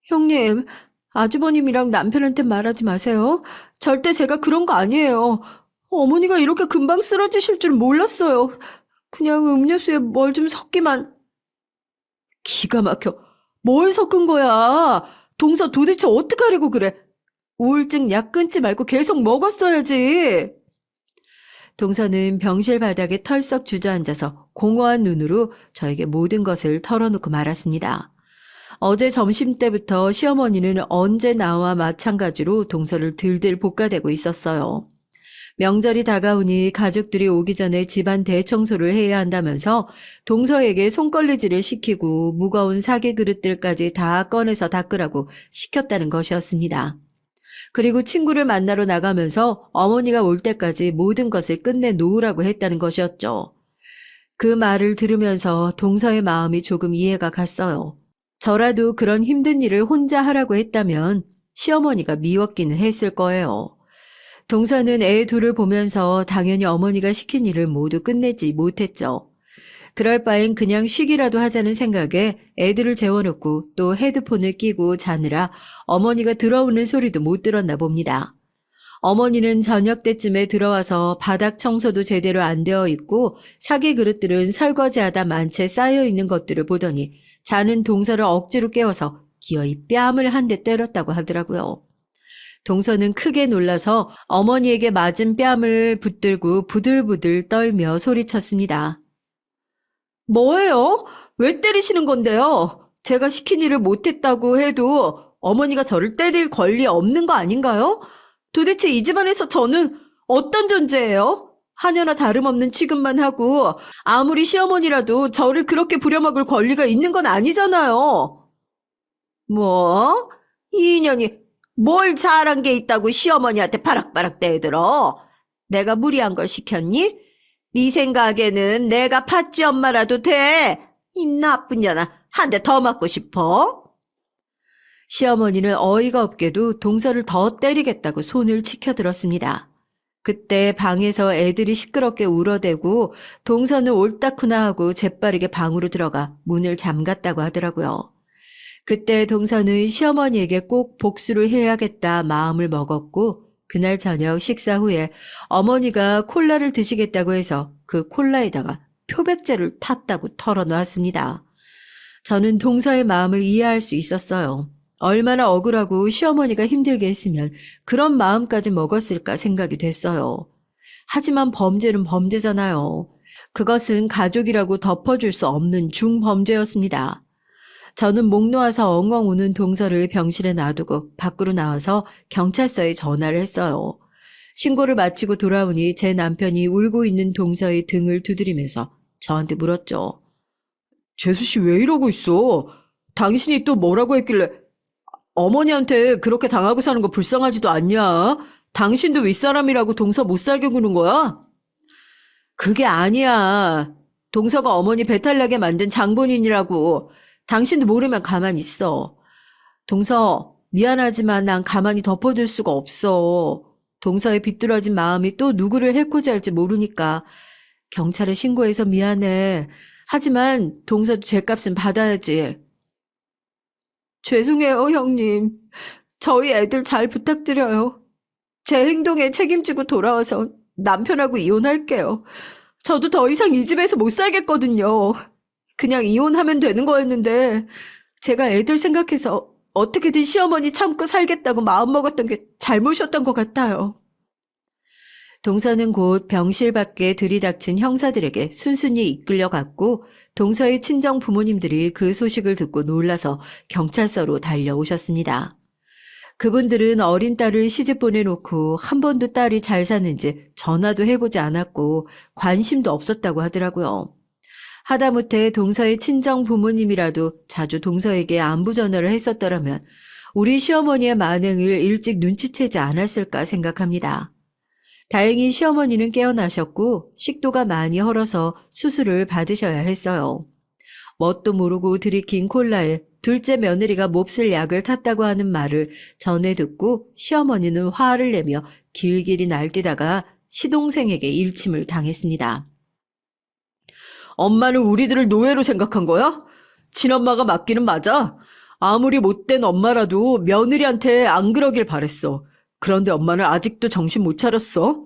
형님, 아주버님이랑 남편한테 말하지 마세요. 절대 제가 그런 거 아니에요. 어머니가 이렇게 금방 쓰러지실 줄 몰랐어요. 그냥 음료수에 뭘 좀 섞기만. 기가 막혀. 뭘 섞은 거야? 동서 도대체 어떡하려고 그래? 우울증 약 끊지 말고 계속 먹었어야지. 동서는 병실 바닥에 털썩 주저앉아서 공허한 눈으로 저에게 모든 것을 털어놓고 말았습니다. 어제 점심때부터 시어머니는 언제 나와 마찬가지로 동서를 들들 볶아대고 있었어요. 명절이 다가오니 가족들이 오기 전에 집안 대청소를 해야 한다면서 동서에게 손걸레질을 시키고 무거운 사계 그릇들까지 다 꺼내서 닦으라고 시켰다는 것이었습니다. 그리고 친구를 만나러 나가면서 어머니가 올 때까지 모든 것을 끝내 놓으라고 했다는 것이었죠. 그 말을 들으면서 동서의 마음이 조금 이해가 갔어요. 저라도 그런 힘든 일을 혼자 하라고 했다면 시어머니가 미웠기는 했을 거예요. 동서는 애 둘을 보면서 당연히 어머니가 시킨 일을 모두 끝내지 못했죠. 그럴 바엔 그냥 쉬기라도 하자는 생각에 애들을 재워놓고 또 헤드폰을 끼고 자느라 어머니가 들어오는 소리도 못 들었나 봅니다. 어머니는 저녁 때쯤에 들어와서 바닥 청소도 제대로 안 되어 있고 사기 그릇들은 설거지하다 만채 쌓여 있는 것들을 보더니 자는 동서를 억지로 깨워서 기어이 뺨을 한 대 때렸다고 하더라고요. 동서는 크게 놀라서 어머니에게 맞은 뺨을 붙들고 부들부들 떨며 소리쳤습니다. 뭐예요? 왜 때리시는 건데요? 제가 시킨 일을 못했다고 해도 어머니가 저를 때릴 권리 없는 거 아닌가요? 도대체 이 집안에서 저는 어떤 존재예요? 하녀나 다름없는 취급만 하고 아무리 시어머니라도 저를 그렇게 부려먹을 권리가 있는 건 아니잖아요. 뭐? 이 인연이 뭘 잘한 게 있다고 시어머니한테 바락바락 떼들어? 내가 무리한 걸 시켰니? 네 생각에는 내가 팥쥐 엄마라도 돼? 이 나쁜 년아, 한 대 더 맞고 싶어? 시어머니는 어이가 없게도 동서를 더 때리겠다고 손을 치켜들었습니다. 그때 방에서 애들이 시끄럽게 울어대고 동서는 옳다구나 하고 재빠르게 방으로 들어가 문을 잠갔다고 하더라고요. 그때 동서는 시어머니에게 꼭 복수를 해야겠다 마음을 먹었고 그날 저녁 식사 후에 어머니가 콜라를 드시겠다고 해서 그 콜라에다가 표백제를 탔다고 털어놓았습니다. 저는 동서의 마음을 이해할 수 있었어요. 얼마나 억울하고 시어머니가 힘들게 했으면 그런 마음까지 먹었을까 생각이 됐어요. 하지만 범죄는 범죄잖아요. 그것은 가족이라고 덮어줄 수 없는 중범죄였습니다. 저는 목 놓아서 엉엉 우는 동서를 병실에 놔두고 밖으로 나와서 경찰서에 전화를 했어요. 신고를 마치고 돌아오니 제 남편이 울고 있는 동서의 등을 두드리면서 저한테 물었죠. 재수 씨 왜 이러고 있어? 당신이 또 뭐라고 했길래 어머니한테 그렇게 당하고 사는 거 불쌍하지도 않냐? 당신도 윗사람이라고 동서 못 살게 구는 거야? 그게 아니야. 동서가 어머니 배탈나게 만든 장본인이라고. 당신도 모르면 가만히 있어. 동서, 미안하지만 난 가만히 덮어둘 수가 없어. 동서의 비뚤어진 마음이 또 누구를 해코지 할지 모르니까 경찰에 신고해서 미안해. 하지만 동서도 죗값은 받아야지. 죄송해요, 형님. 저희 애들 잘 부탁드려요. 제 행동에 책임지고 돌아와서 남편하고 이혼할게요. 저도 더 이상 이 집에서 못 살겠거든요. 그냥 이혼하면 되는 거였는데 제가 애들 생각해서 어떻게든 시어머니 참고 살겠다고 마음먹었던 게 잘못이었던 것 같아요. 동서는 곧 병실 밖에 들이닥친 형사들에게 순순히 이끌려갔고 동서의 친정 부모님들이 그 소식을 듣고 놀라서 경찰서로 달려오셨습니다. 그분들은 어린 딸을 시집 보내놓고 한 번도 딸이 잘 사는지 전화도 해보지 않았고 관심도 없었다고 하더라고요. 하다못해 동서의 친정 부모님이라도 자주 동서에게 안부 전화를 했었더라면 우리 시어머니의 만행을 일찍 눈치채지 않았을까 생각합니다. 다행히 시어머니는 깨어나셨고 식도가 많이 헐어서 수술을 받으셔야 했어요. 뭣도 모르고 들이킨 콜라에 둘째 며느리가 몹쓸 약을 탔다고 하는 말을 전해 듣고 시어머니는 화를 내며 길길이 날뛰다가 시동생에게 일침을 당했습니다. 엄마는 우리들을 노예로 생각한 거야? 친엄마가 맞기는 맞아. 아무리 못된 엄마라도 며느리한테 안 그러길 바랬어. 그런데 엄마는 아직도 정신 못 차렸어?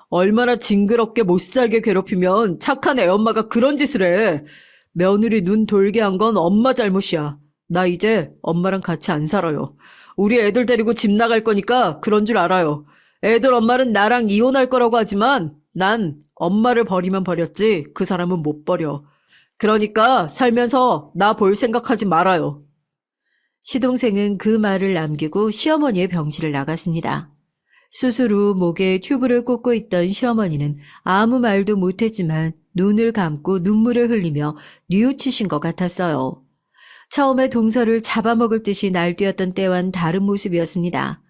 얼마나 징그럽게 못살게 괴롭히면 착한 애엄마가 그런 짓을 해. 며느리 눈 돌게 한 건 엄마 잘못이야. 나 이제 엄마랑 같이 안 살아요. 우리 애들 데리고 집 나갈 거니까 그런 줄 알아요. 애들 엄마는 나랑 이혼할 거라고 하지만 난 엄마를 버리면 버렸지 그 사람은 못 버려. 그러니까 살면서 나 볼 생각하지 말아요. 시동생은 그 말을 남기고 시어머니의 병실을 나갔습니다. 수술 후 목에 튜브를 꽂고 있던 시어머니는 아무 말도 못했지만 눈을 감고 눈물을 흘리며 뉘우치신 것 같았어요. 처음에 동서를 잡아먹을 듯이 날뛰었던 때와는 다른 모습이었습니다.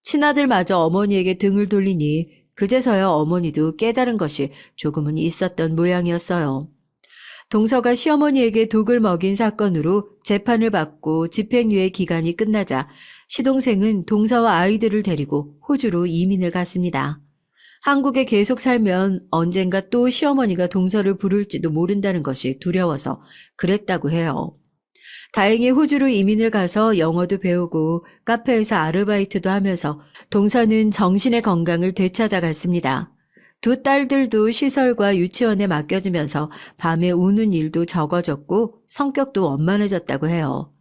친아들마저 어머니에게 등을 돌리니 그제서야 어머니도 깨달은 것이 조금은 있었던 모양이었어요. 동서가 시어머니에게 독을 먹인 사건으로 재판을 받고 집행유예 기간이 끝나자 시동생은 동서와 아이들을 데리고 호주로 이민을 갔습니다. 한국에 계속 살면 언젠가 또 시어머니가 동서를 부를지도 모른다는 것이 두려워서 그랬다고 해요. 다행히 호주로 이민을 가서 영어도 배우고 카페에서 아르바이트도 하면서 동서는 정신의 건강을 되찾아갔습니다. 두 딸들도 시설과 유치원에 맡겨지면서 밤에 우는 일도 적어졌고 성격도 원만해졌다고 해요.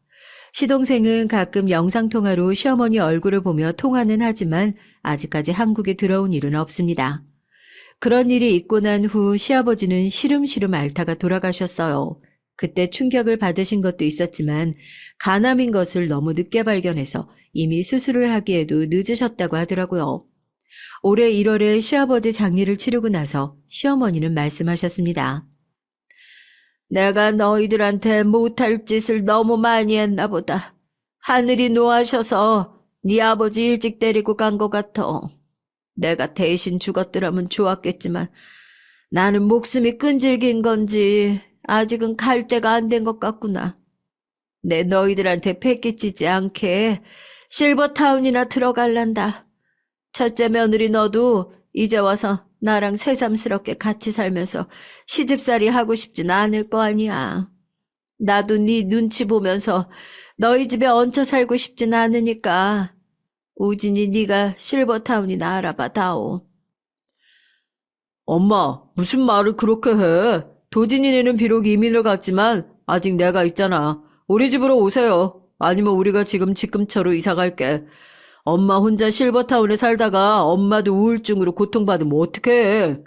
시동생은 가끔 영상통화로 시어머니 얼굴을 보며 통화는 하지만 아직까지 한국에 들어온 일은 없습니다. 그런 일이 있고 난 후 시아버지는 시름시름 앓다가 돌아가셨어요. 그때 충격을 받으신 것도 있었지만 간암인 것을 너무 늦게 발견해서 이미 수술을 하기에도 늦으셨다고 하더라고요. 올해 1월에 시아버지 장례를 치르고 나서 시어머니는 말씀하셨습니다. 내가 너희들한테 못할 짓을 너무 많이 했나 보다. 하늘이 노하셔서 네 아버지 일찍 데리고 간 것 같아. 내가 대신 죽었더라면 좋았겠지만 나는 목숨이 끈질긴 건지 아직은 갈 때가 안 된 것 같구나. 내 너희들한테 패기치지 않게 실버타운이나 들어갈란다. 첫째 며느리 너도 이제 와서 나랑 새삼스럽게 같이 살면서 시집살이 하고 싶진 않을 거 아니야. 나도 네 눈치 보면서 너희 집에 얹혀 살고 싶진 않으니까 우진이 네가 실버타운이나 알아봐 다오. 엄마, 무슨 말을 그렇게 해? 도진이네는 비록 이민을 갔지만 아직 내가 있잖아. 우리 집으로 오세요. 아니면 우리가 지금 집 근처로 이사 갈게. 엄마 혼자 실버타운에 살다가 엄마도 우울증으로 고통받으면 어떡해.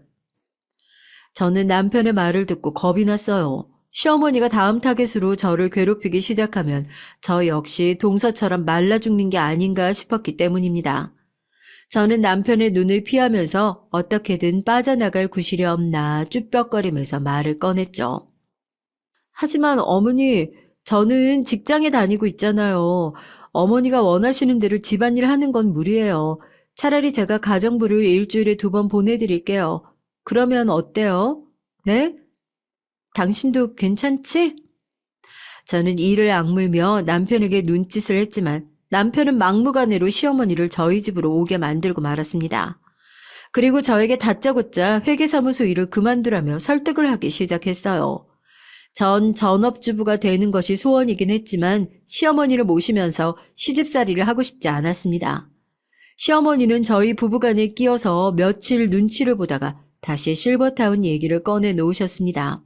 저는 남편의 말을 듣고 겁이 났어요. 시어머니가 다음 타겟으로 저를 괴롭히기 시작하면 저 역시 동서처럼 말라 죽는 게 아닌가 싶었기 때문입니다. 저는 남편의 눈을 피하면서 어떻게든 빠져나갈 구실이 없나 쭈뼛거리면서 말을 꺼냈죠. 하지만 어머니, 저는 직장에 다니고 있잖아요. 어머니가 원하시는 대로 집안일 하는 건 무리예요. 차라리 제가 가정부를 일주일에 2번 보내드릴게요. 그러면 어때요? 네? 당신도 괜찮지? 저는 이를 악물며 남편에게 눈짓을 했지만 남편은 막무가내로 시어머니를 저희 집으로 오게 만들고 말았습니다. 그리고 저에게 다짜고짜 회계사무소 일을 그만두라며 설득을 하기 시작했어요. 전 전업주부가 되는 것이 소원이긴 했지만 시어머니를 모시면서 시집살이를 하고 싶지 않았습니다. 시어머니는 저희 부부간에 끼어서 며칠 눈치를 보다가 다시 실버타운 얘기를 꺼내 놓으셨습니다.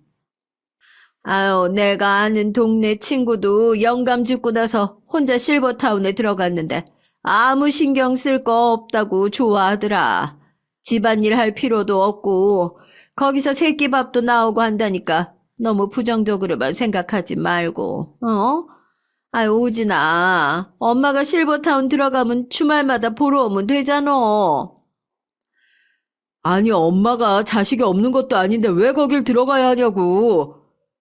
아유, 내가 아는 동네 친구도 영감 죽고 나서 혼자 실버타운에 들어갔는데 아무 신경 쓸 거 없다고 좋아하더라. 집안일 할 필요도 없고 거기서 새끼밥도 나오고 한다니까 너무 부정적으로만 생각하지 말고, 어? 아유, 오진아. 엄마가 실버타운 들어가면 주말마다 보러 오면 되잖아. 아니, 엄마가 자식이 없는 것도 아닌데 왜 거길 들어가야 하냐고.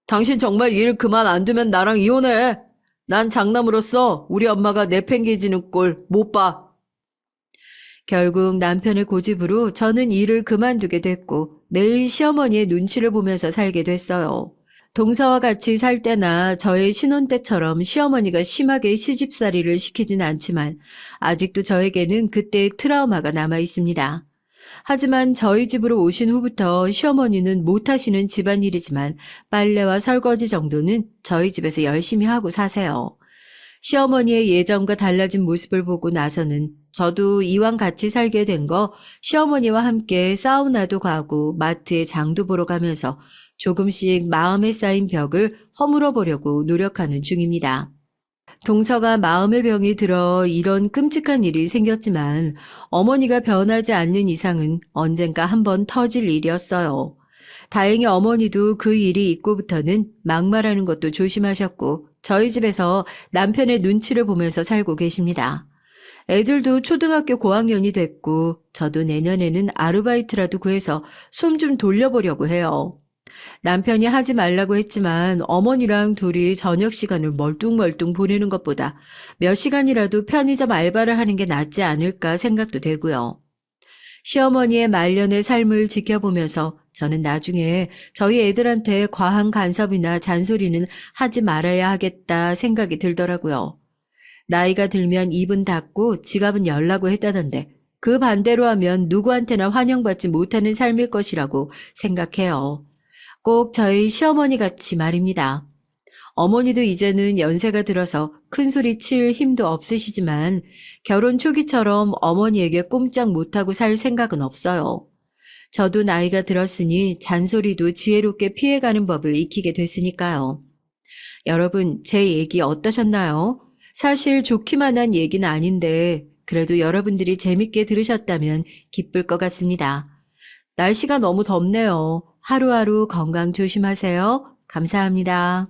당신 정말 일 그만 안 두면 나랑 이혼해. 난 장남으로서 우리 엄마가 내팽개치는 꼴 못 봐. 결국 남편의 고집으로 저는 일을 그만두게 됐고 매일 시어머니의 눈치를 보면서 살게 됐어요. 동서와 같이 살 때나 저의 신혼 때처럼 시어머니가 심하게 시집살이를 시키진 않지만 아직도 저에게는 그때의 트라우마가 남아 있습니다. 하지만 저희 집으로 오신 후부터 시어머니는 못하시는 집안일이지만 빨래와 설거지 정도는 저희 집에서 열심히 하고 사세요. 시어머니의 예전과 달라진 모습을 보고 나서는 저도 이왕 같이 살게 된 거 시어머니와 함께 사우나도 가고 마트에 장도 보러 가면서 조금씩 마음에 쌓인 벽을 허물어 보려고 노력하는 중입니다. 동서가 마음의 병이 들어 이런 끔찍한 일이 생겼지만 어머니가 변하지 않는 이상은 언젠가 한번 터질 일이었어요. 다행히 어머니도 그 일이 있고부터는 막말하는 것도 조심하셨고 저희 집에서 남편의 눈치를 보면서 살고 계십니다. 애들도 초등학교 고학년이 됐고, 저도 내년에는 아르바이트라도 구해서 숨 좀 돌려보려고 해요. 남편이 하지 말라고 했지만 어머니랑 둘이 저녁 시간을 멀뚱멀뚱 보내는 것보다 몇 시간이라도 편의점 알바를 하는 게 낫지 않을까 생각도 되고요. 시어머니의 말년의 삶을 지켜보면서 저는 나중에 저희 애들한테 과한 간섭이나 잔소리는 하지 말아야 하겠다 생각이 들더라고요. 나이가 들면 입은 닫고 지갑은 열라고 했다던데 그 반대로 하면 누구한테나 환영받지 못하는 삶일 것이라고 생각해요. 꼭 저희 시어머니 같이 말입니다. 어머니도 이제는 연세가 들어서 큰 소리 칠 힘도 없으시지만 결혼 초기처럼 어머니에게 꼼짝 못하고 살 생각은 없어요. 저도 나이가 들었으니 잔소리도 지혜롭게 피해가는 법을 익히게 됐으니까요. 여러분, 제 얘기 어떠셨나요? 사실 좋기만 한 얘기는 아닌데 그래도 여러분들이 재밌게 들으셨다면 기쁠 것 같습니다. 날씨가 너무 덥네요. 하루하루 건강 조심하세요. 감사합니다.